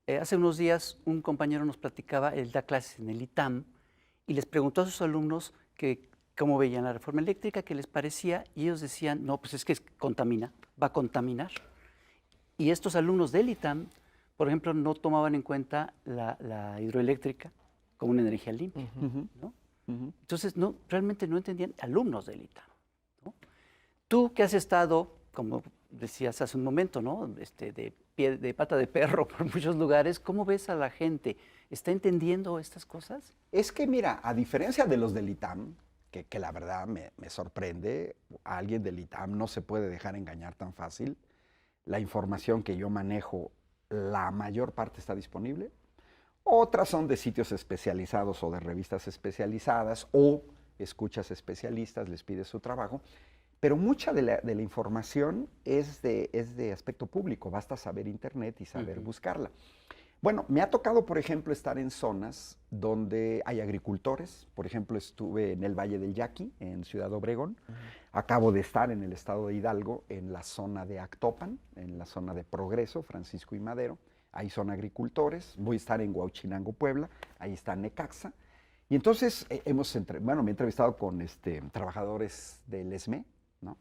Hace unos días un compañero nos platicaba, él da clases en el ITAM, y les preguntó a sus alumnos que cómo veían la reforma eléctrica, qué les parecía, y ellos decían, no, pues es que contamina, va a contaminar. Y estos alumnos del ITAM, por ejemplo, no tomaban en cuenta la hidroeléctrica como una energía limpia, ¿no? Entonces, realmente no entendían alumnos del ITAM, ¿no? Tú que has estado, como decías hace un momento, ¿no? De pata de perro por muchos lugares, ¿cómo ves a la gente? ¿Está entendiendo estas cosas? Es que mira, a diferencia de los del ITAM, que la verdad me sorprende, a alguien del ITAM no se puede dejar engañar tan fácil. La información que yo manejo, la mayor parte está disponible. Otras son de sitios especializados o de revistas especializadas o escuchas especialistas, les pides su trabajo. Pero mucha de la información es de aspecto público, basta saber internet y saber buscarla. Bueno, me ha tocado, por ejemplo, estar en zonas donde hay agricultores. Por ejemplo, estuve en el Valle del Yaqui, en Ciudad Obregón. Acabo de estar en el estado de Hidalgo, en la zona de Actopan, en la zona de Progreso, Francisco y Madero. Ahí son agricultores. Voy a estar en Huauchinango, Puebla. Ahí está Necaxa. Y entonces me he entrevistado con trabajadores del ESME, ¿no?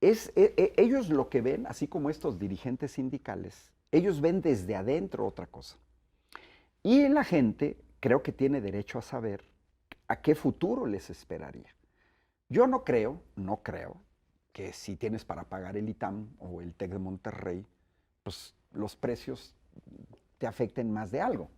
Ellos lo que ven, así como estos dirigentes sindicales, ellos ven desde adentro otra cosa. Y la gente creo que tiene derecho a saber a qué futuro les esperaría. Yo no creo que si tienes para pagar el ITAM o el TEC de Monterrey, pues los precios te afecten más de algo.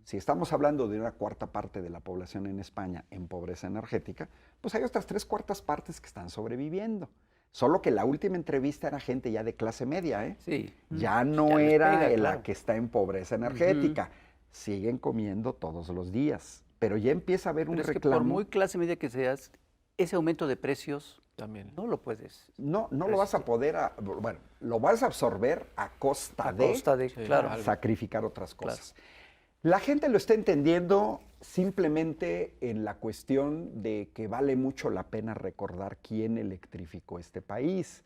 Si estamos hablando de una cuarta parte de la población en España en pobreza energética, pues hay otras 3/4 partes que están sobreviviendo. Solo que la última entrevista era gente ya de clase media, ¿eh? Sí. Ya no era pega, la claro. que está en pobreza energética. Siguen comiendo todos los días. Pero ya empieza a haber un Pero es que reclamo. por muy clase media que seas, ese aumento de precios También. no lo puedes. No lo vas a poder, bueno, lo vas a absorber a costa de Claro. sacrificar otras cosas. La gente lo está entendiendo simplemente en la cuestión de que vale mucho la pena recordar quién electrificó este país.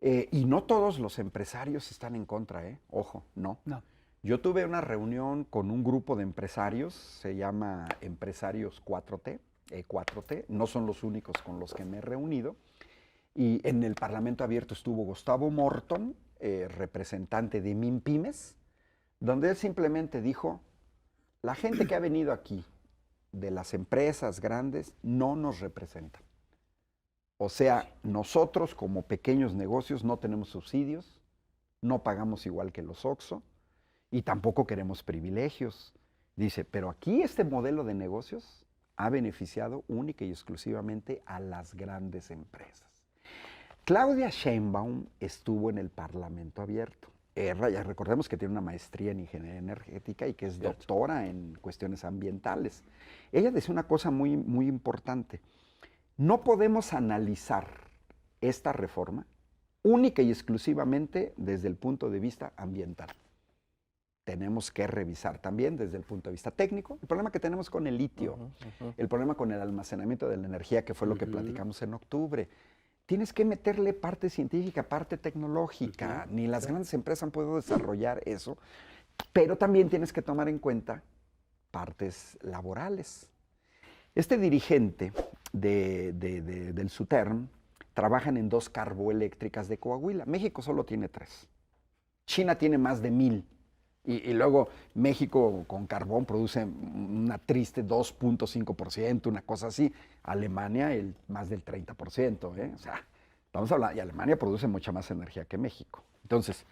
Y no todos los empresarios están en contra, ¿eh? Ojo, no. Yo tuve una reunión con un grupo de empresarios, se llama Empresarios 4T, E4T, no son los únicos con los que me he reunido. Y en el Parlamento Abierto estuvo Gustavo Morton, representante de MinPymes, donde él simplemente dijo, la gente que ha venido aquí, de las empresas grandes, no nos representan. O sea, nosotros como pequeños negocios no tenemos subsidios, no pagamos igual que los OXXO y tampoco queremos privilegios. Dice, pero aquí este modelo de negocios ha beneficiado única y exclusivamente a las grandes empresas. Claudia Sheinbaum estuvo en el Parlamento Abierto ya recordemos que tiene una maestría en ingeniería energética y que es doctora en cuestiones ambientales. Ella decía una cosa muy, muy importante. No podemos analizar esta reforma única y exclusivamente desde el punto de vista ambiental. Tenemos que revisar también desde el punto de vista técnico el problema que tenemos con el litio, el problema con el almacenamiento de la energía, que fue lo que platicamos en octubre. Tienes que meterle parte científica, parte tecnológica. Ni las grandes empresas han podido desarrollar eso, pero también tienes que tomar en cuenta partes laborales. Este dirigente del SUTERM trabajan en 2 carboeléctricas de Coahuila. México solo tiene 3. China tiene más de 1000. Y luego México con carbón produce una triste 2.5%, una cosa así. Alemania más del 30%. O sea, estamos hablando, y Alemania produce mucha más energía que México. Entonces,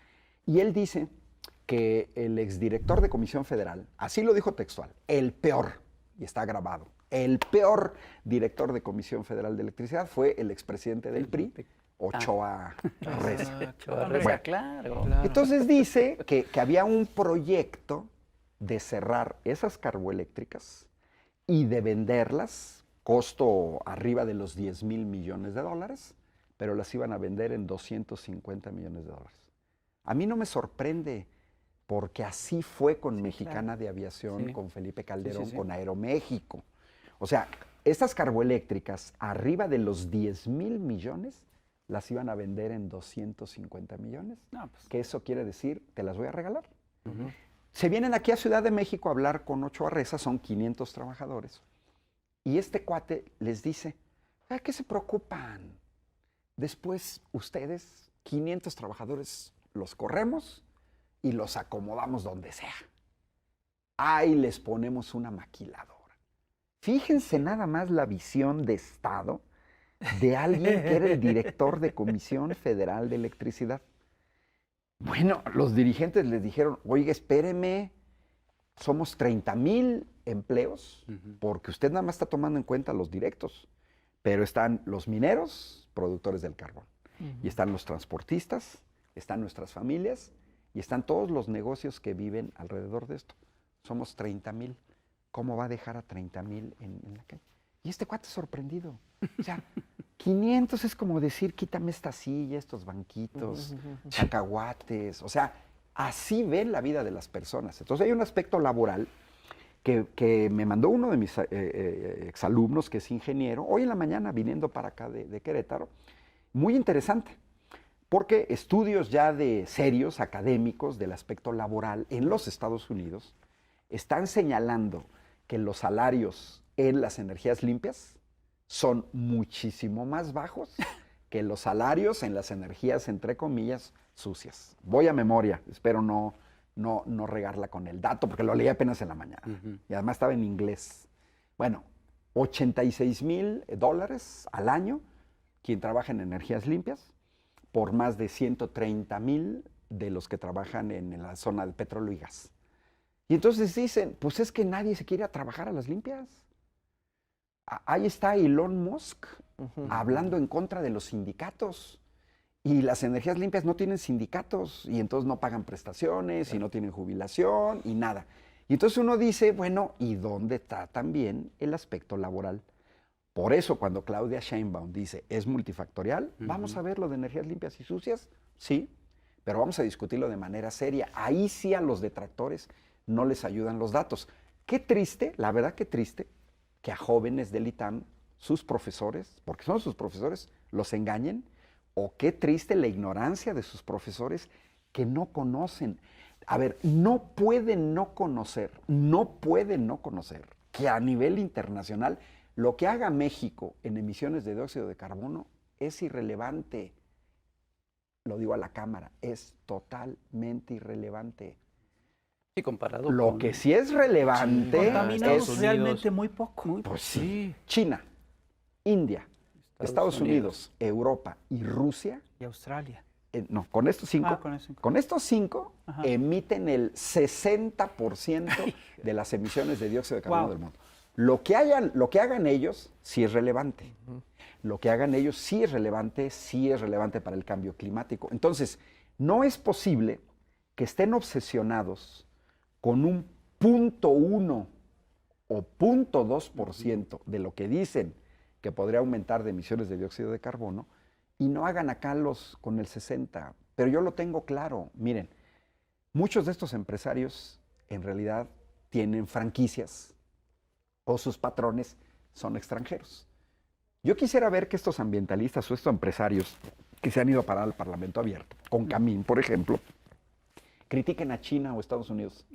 y él dice que el exdirector de Comisión Federal, así lo dijo textual, el peor, y está grabado, el peor director de Comisión Federal de Electricidad fue el expresidente del PRI, Ochoa Reza. Ochoa Reza, Bueno, claro. entonces dice que había un proyecto de cerrar esas carboeléctricas y de venderlas, costo arriba de los 10,000 millones de dólares, pero las iban a vender en 250 millones de dólares. A mí no me sorprende, porque así fue con Mexicana de Aviación, con Felipe Calderón, con Aeroméxico. O sea, estas carboeléctricas arriba de los 10,000 millones las iban a vender en 250 millones. No, pues. Que eso quiere decir, te las voy a regalar. Se vienen aquí a Ciudad de México a hablar con Ochoa Reza, son 500 trabajadores. Y este cuate les dice, ¿a qué se preocupan? Después ustedes, 500 trabajadores, los corremos y los acomodamos donde sea. Ahí les ponemos una maquiladora. Fíjense nada más la visión de Estado de alguien que era el director de Comisión Federal de Electricidad. Bueno, los dirigentes les dijeron, oiga, espéreme, somos 30,000 empleos, porque usted nada más está tomando en cuenta los directos, pero están los mineros, productores del carbón, y están los transportistas, están nuestras familias, y están todos los negocios que viven alrededor de esto. Somos 30,000. ¿Cómo va a dejar a 30,000 en la calle? Y este cuate sorprendido. O sea, 500 es como decir, quítame esta silla, estos banquitos, cacahuates. O sea, así ven la vida de las personas. Entonces hay un aspecto laboral que me mandó uno de mis exalumnos, que es ingeniero, hoy en la mañana viniendo para acá de Querétaro. Muy interesante, porque estudios ya de serios académicos del aspecto laboral en los Estados Unidos están señalando que los salarios en las energías limpias son muchísimo más bajos que los salarios en las energías, entre comillas, sucias. Voy a memoria, espero no regarla con el dato, porque lo leí apenas en la mañana. Y además estaba en inglés. Bueno, $86,000 al año quien trabaja en energías limpias, por más de 130,000 de los que trabajan en la zona de petróleo y gas. Y entonces dicen, pues es que nadie se quiere a trabajar a las limpias. Ahí está Elon Musk hablando en contra de los sindicatos. Y las energías limpias no tienen sindicatos, y entonces no pagan prestaciones, y no tienen jubilación, y nada. Y entonces uno dice, bueno, ¿y dónde está también el aspecto laboral? Por eso cuando Claudia Sheinbaum dice, es multifactorial, vamos a ver lo de energías limpias y sucias, sí, pero vamos a discutirlo de manera seria. Ahí sí a los detractores no les ayudan los datos. Qué triste, la verdad que triste, que a jóvenes del ITAM, sus profesores, porque son sus profesores, los engañen, o qué triste la ignorancia de sus profesores que no conocen. A ver, no pueden no conocer que a nivel internacional lo que haga México en emisiones de dióxido de carbono es irrelevante. Lo digo a la cámara, es totalmente irrelevante. Sí, comparado Lo con... que sí es relevante Contaminamos realmente muy poco. Pues sí. China, India, Estados Unidos, Europa y Rusia. Y Australia. No, con estos 5. Con estos 5 emiten el 60% de las emisiones de dióxido de carbono del mundo. Lo que hagan ellos sí es relevante. Lo que hagan ellos sí es relevante para el cambio climático. Entonces, no es posible que estén obsesionados con un 0.1 o 0.2% de lo que dicen que podría aumentar de emisiones de dióxido de carbono y no hagan acá con el 60%. Pero yo lo tengo claro. Miren, muchos de estos empresarios en realidad tienen franquicias o sus patrones son extranjeros. Yo quisiera ver que estos ambientalistas o estos empresarios que se han ido a parar al Parlamento abierto, con Camín, por ejemplo, critiquen a China o Estados Unidos,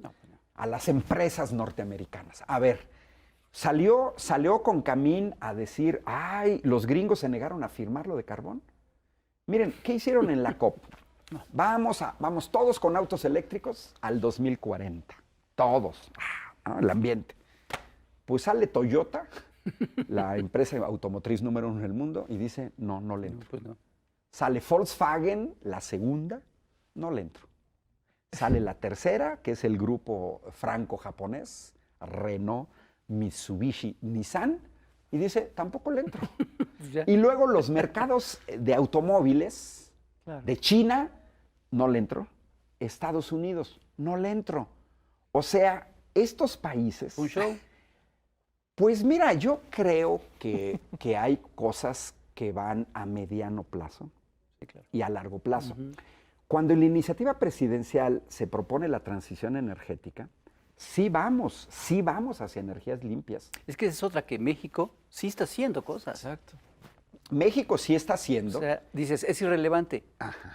a las empresas norteamericanas. A ver, salió con Camín a decir, ay, los gringos se negaron a firmar lo de carbón. Miren, ¿qué hicieron en la COP? Vamos todos con autos eléctricos al 2040. Todos. El ambiente. Pues sale Toyota, la empresa automotriz número 1 en el mundo, y dice, no le entro. Pues no. Sale Volkswagen, la segunda, no le entro. Sale la tercera, que es el grupo franco-japonés, Renault, Mitsubishi, Nissan, y dice, tampoco le entro. Y luego los mercados de automóviles, de China, no le entro. Estados Unidos, no le entro. O sea, estos países... ¿Un show? Pues mira, yo creo que hay cosas que van a mediano plazo y a largo plazo. Cuando en la iniciativa presidencial se propone la transición energética, sí vamos hacia energías limpias. Es que es otra, que México sí está haciendo cosas. Exacto. México sí está haciendo. O sea, dices, es irrelevante,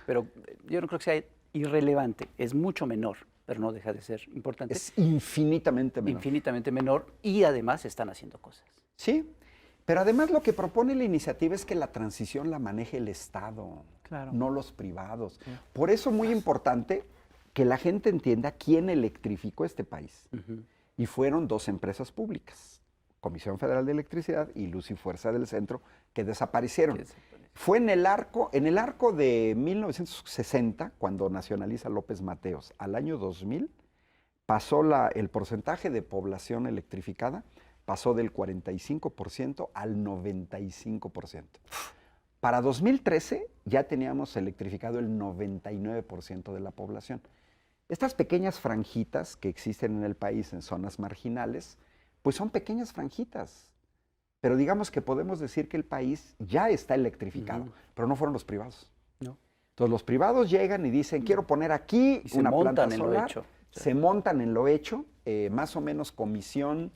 pero yo no creo que sea irrelevante, es mucho menor, pero no deja de ser importante. Es infinitamente menor. Infinitamente menor, y además están haciendo cosas. Sí, pero además lo que propone la iniciativa es que la transición la maneje el Estado, no los privados. Por eso muy importante que la gente entienda quién electrificó este país. Y fueron 2 empresas públicas, Comisión Federal de Electricidad y Luz y Fuerza del Centro, que desaparecieron. Fue en el arco de 1960, cuando nacionaliza López Mateos, al año 2000, pasó el porcentaje de población electrificada, pasó del 45% al 95%. Para 2013 ya teníamos electrificado el 99% de la población. Estas pequeñas franjitas que existen en el país en zonas marginales, pues son pequeñas franjitas. Pero digamos que podemos decir que el país ya está electrificado, pero no fueron los privados. No. Entonces los privados llegan y dicen, quiero poner aquí una planta solar. Se montan en lo hecho, más o menos comisión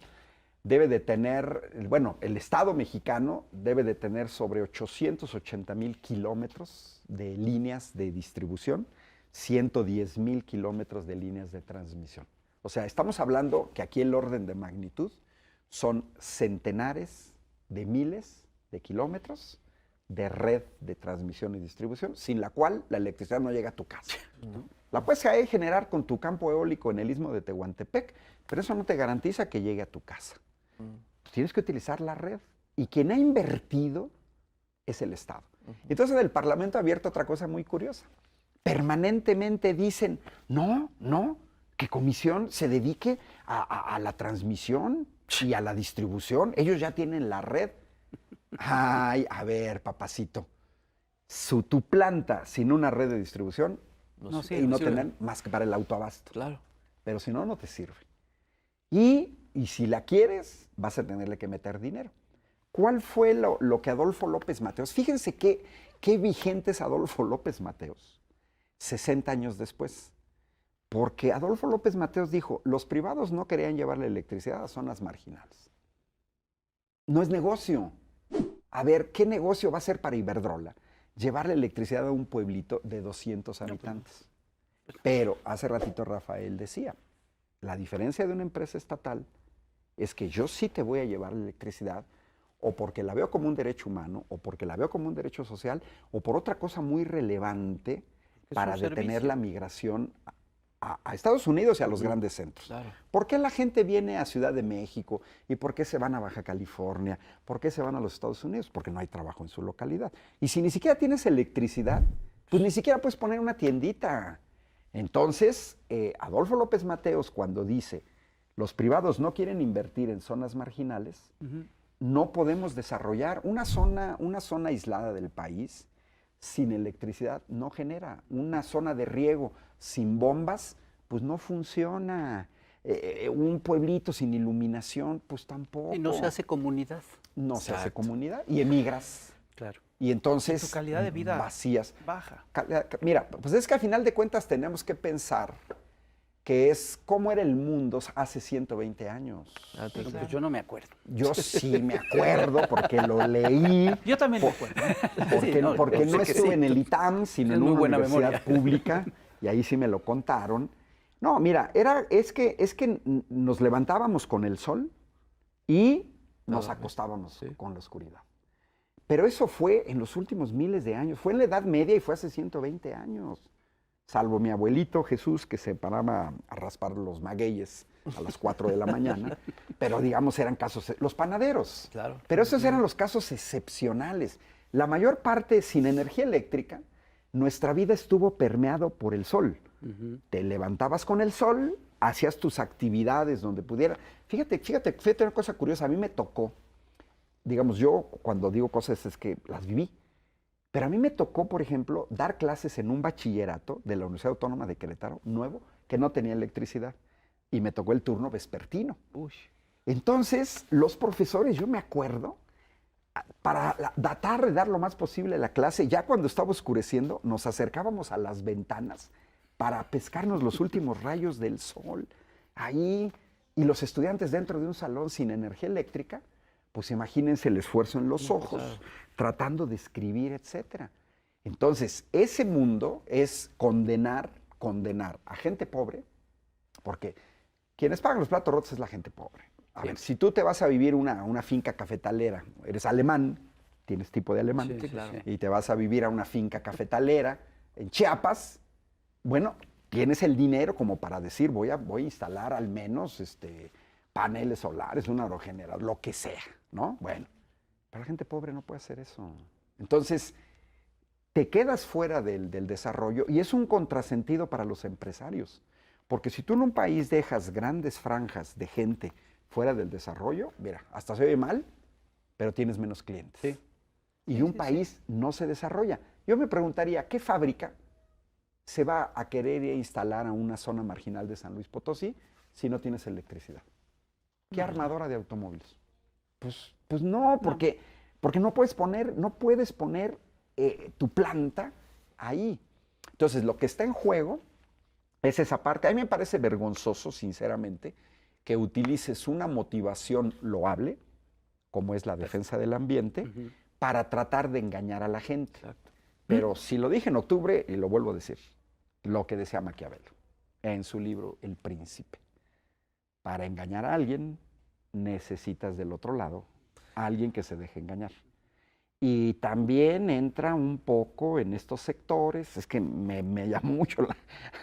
debe de tener, bueno, el Estado mexicano debe de tener sobre 880,000 kilómetros de líneas de distribución, 110,000 kilómetros de líneas de transmisión. O sea, estamos hablando que aquí el orden de magnitud son centenares de miles de kilómetros de red de transmisión y distribución, sin la cual la electricidad no llega a tu casa. La puedes generar con tu campo eólico en el istmo de Tehuantepec, pero eso no te garantiza que llegue a tu casa. Tienes que utilizar la red. Y quien ha invertido es el Estado. Entonces, en el Parlamento abierto, otra cosa muy curiosa. Permanentemente dicen, no, que Comisión se dedique a la transmisión y a la distribución. Ellos ya tienen la red. Ay, a ver, papacito. Tu planta sin una red de distribución no tener más que para el autoabasto. Claro. Pero si no, no te sirve. Y si la quieres, vas a tenerle que meter dinero. ¿Cuál fue lo que Adolfo López Mateos? Fíjense qué vigente es Adolfo López Mateos, 60 años después. Porque Adolfo López Mateos dijo, los privados no querían llevar la electricidad a zonas marginales. No es negocio. A ver, ¿qué negocio va a ser para Iberdrola llevar la electricidad a un pueblito de 200 habitantes? Pero hace ratito Rafael decía, la diferencia de una empresa estatal es que yo sí te voy a llevar la electricidad o porque la veo como un derecho humano, o porque la veo como un derecho social, o por otra cosa muy relevante para detener la migración a Estados Unidos y a los grandes centros. Claro. ¿Por qué la gente viene a Ciudad de México? ¿Y por qué se van a Baja California? ¿Por qué se van a los Estados Unidos? Porque no hay trabajo en su localidad. Y si ni siquiera tienes electricidad, pues ni siquiera puedes poner una tiendita. Entonces, Adolfo López Mateos, cuando dice, los privados no quieren invertir en zonas marginales, no podemos desarrollar una zona aislada del país sin electricidad no genera. Una zona de riego sin bombas, pues no funciona. Un pueblito sin iluminación, pues tampoco. Y no se hace comunidad. No se hace Exacto. comunidad y emigras. Claro. Y entonces Tu calidad de vida vacías. baja. Mira, pues es que a final de cuentas tenemos que pensar que es cómo era el mundo hace 120 años. Pero, pues yo no me acuerdo. Yo sí me acuerdo porque lo leí, Yo también me acuerdo. porque, Sí, no, porque yo no sé que estuve sí. en el ITAM, sino Tienes en muy una buena universidad memoria. pública, y ahí sí me lo contaron. No, mira, es que nos levantábamos con el sol y nos acostábamos con la oscuridad. Pero eso fue en los últimos miles de años, fue en la Edad Media y fue hace 120 años. Salvo mi abuelito Jesús, que se paraba a raspar los magueyes a las 4 de la mañana, pero digamos eran casos, los panaderos. Claro. Pero esos eran los casos excepcionales. La mayor parte sin energía eléctrica, nuestra vida estuvo permeado por el sol. Te levantabas con el sol, hacías tus actividades donde pudiera. Fíjate una cosa curiosa, a mí me tocó, digamos, yo cuando digo cosas es que las viví, pero a mí me tocó, por ejemplo, dar clases en un bachillerato de la Universidad Autónoma de Querétaro, nuevo, que no tenía electricidad, y me tocó el turno vespertino. Entonces, los profesores, yo me acuerdo, para tratar de dar lo más posible la clase, ya cuando estaba oscureciendo, nos acercábamos a las ventanas para pescarnos los últimos rayos del sol. Ahí, y los estudiantes dentro de un salón sin energía eléctrica, pues imagínense el esfuerzo en los ojos, tratando de escribir, etc. Entonces, ese mundo es condenar a gente pobre, porque quienes pagan los platos rotos es la gente pobre. A ver, si tú te vas a vivir una finca cafetalera, eres alemán, tienes tipo de alemán, Sí, claro. y te vas a vivir a una finca cafetalera en Chiapas, bueno, tienes el dinero como para decir, voy a instalar al menos paneles solares, un aerogenerador, lo que sea, ¿no? Bueno, pero la gente pobre no puede hacer eso. Entonces, te quedas fuera del desarrollo y es un contrasentido para los empresarios. Porque si tú en un país dejas grandes franjas de gente fuera del desarrollo, mira, hasta se oye mal, pero tienes menos clientes. Sí. Y un país no se desarrolla. Yo me preguntaría, ¿qué fábrica se va a querer instalar a una zona marginal de San Luis Potosí si no tienes electricidad? ¿Qué armadora de automóviles? Pues no, porque no puedes poner tu planta ahí. Entonces, lo que está en juego es esa parte. A mí me parece vergonzoso, sinceramente, que utilices una motivación loable, como es la defensa del ambiente, para tratar de engañar a la gente. Exacto. Pero si lo dije en octubre, y lo vuelvo a decir, lo que decía Maquiavelo en su libro El Príncipe. Para engañar a alguien, necesitas del otro lado a alguien que se deje engañar. Y también entra un poco en estos sectores, es que me llamó mucho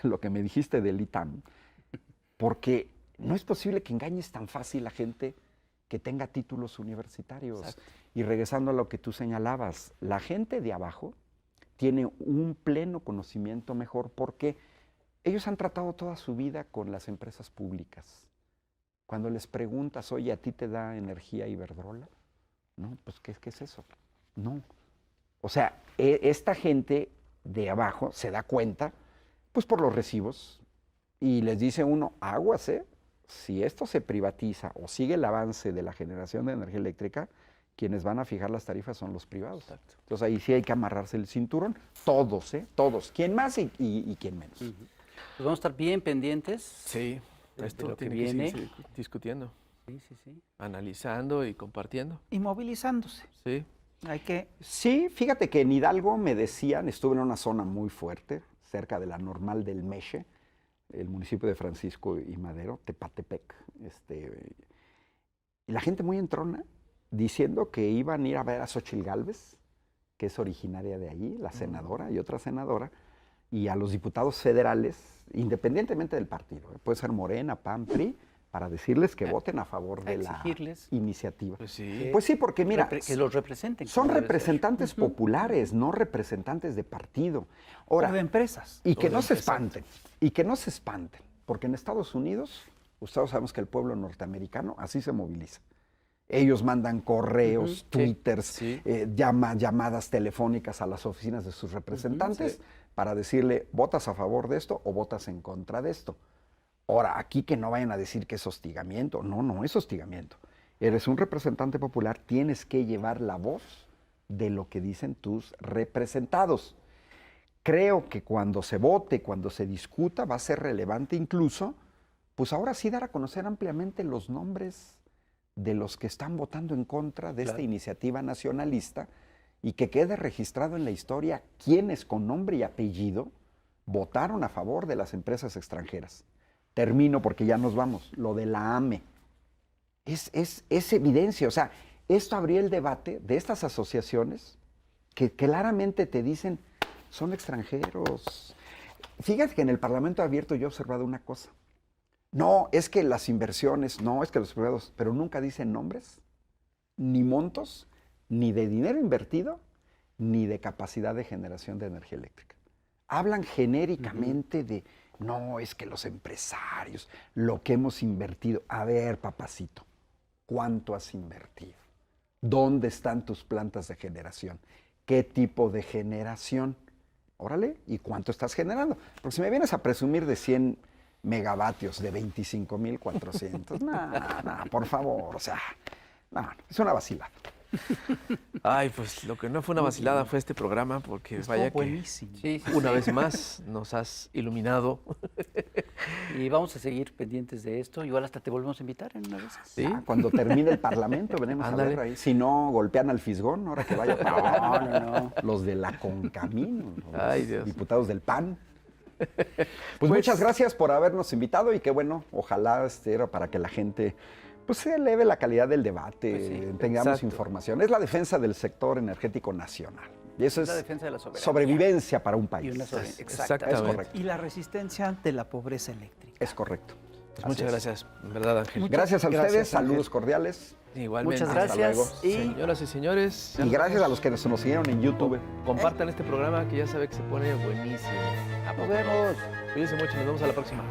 lo que me dijiste del ITAM, porque no es posible que engañes tan fácil a gente que tenga títulos universitarios. Exacto. Y regresando a lo que tú señalabas, la gente de abajo tiene un pleno conocimiento mejor porque ellos han tratado toda su vida con las empresas públicas. Cuando les preguntas, oye, ¿a ti te da energía Iberdrola? No, pues ¿qué es eso? No. O sea, esta gente de abajo se da cuenta, pues por los recibos, y les dice uno, aguas, si esto se privatiza o sigue el avance de la generación de energía eléctrica, quienes van a fijar las tarifas son los privados. Exacto. Entonces ahí sí hay que amarrarse el cinturón, todos, todos, quien más y quien menos. Pues vamos a estar bien pendientes. Sí, de esto lo que tiene viene. seguir discutiendo, Sí, sí, sí. analizando y compartiendo. Y movilizándose. Sí. Hay que... Sí, fíjate que en Hidalgo me decían, estuve en una zona muy fuerte, cerca de la Normal del Meche, el municipio de Francisco y Madero, Tepatepec, y la gente muy entrona, diciendo que iban a ir a ver a Xóchitl Gálvez, que es originaria de allí, la senadora y otra senadora, y a los diputados federales, independientemente del partido, puede ser Morena, PAN, PRI, para decirles que voten a favor de la exigirles. iniciativa. Pues sí. Pues sí, porque mira, Que los representen. son como debe ser. representantes populares, no representantes de partido. Ahora, o de empresas. y que o de no se empresas. espanten, y que no se espanten, porque en Estados Unidos, ustedes sabemos que el pueblo norteamericano así se moviliza. Ellos mandan correos, Ujú, sí, twitters, sí. llamadas telefónicas a las oficinas de sus representantes sí. para decirle, ¿votas a favor de esto o votas en contra de esto? Ahora, aquí que no vayan a decir que es hostigamiento. No, no es hostigamiento. Eres un representante popular, tienes que llevar la voz de lo que dicen tus representados. Creo que cuando se vote, cuando se discuta, va a ser relevante incluso, pues ahora sí dar a conocer ampliamente los nombres de los que están votando en contra de esta iniciativa nacionalista y que quede registrado en la historia quiénes con nombre y apellido votaron a favor de las empresas extranjeras. Termino porque ya nos vamos. Lo de la AME. Es evidencia. O sea, esto abría el debate de estas asociaciones que claramente te dicen, son extranjeros. Fíjate que en el Parlamento Abierto yo he observado una cosa. No, es que las inversiones, no, es que los privados, pero nunca dicen nombres, ni montos, ni de dinero invertido, ni de capacidad de generación de energía eléctrica. Hablan genéricamente de, no, es que los empresarios, lo que hemos invertido. A ver, papacito, ¿cuánto has invertido? ¿Dónde están tus plantas de generación? ¿Qué tipo de generación? Órale, ¿y cuánto estás generando? Porque si me vienes a presumir de 100 megavatios de 25,400, no, por favor, o sea, no, es una vacilada. Ay, pues lo que no fue una vacilada fue este programa, porque vaya que buenísimo. Sí, sí, una sí. vez más nos has iluminado. Y vamos a seguir pendientes de esto. Igual hasta te volvemos a invitar en una vez. ¿Sí? Ya, cuando termine el Parlamento, venimos Ándale. a ver ahí. Si no, golpean al fisgón, ahora que vaya para allá. No. Los de la Concamino, los Ay, Dios. diputados del PAN. Pues muchas gracias por habernos invitado y qué bueno, ojalá era para que la gente pues se eleve la calidad del debate, Pues sí, tengamos exacto. información. Es la defensa del sector energético nacional. Y eso Es la es defensa de la soberanía. sobrevivencia para un país. Y una Es Exactamente. correcto. Y la resistencia ante la pobreza eléctrica. Es correcto. Pues muchas gracias, en verdad, Ángel. Gracias a Gracias, ustedes, Ángel. saludos cordiales. Igualmente. Muchas Hasta gracias. luego. Y Señoras y señores, Y gracias a los que nos siguieron en YouTube. compartan este programa que ya sabe que se pone buenísimo. nos vemos. Cuídense mucho, nos vemos a la próxima.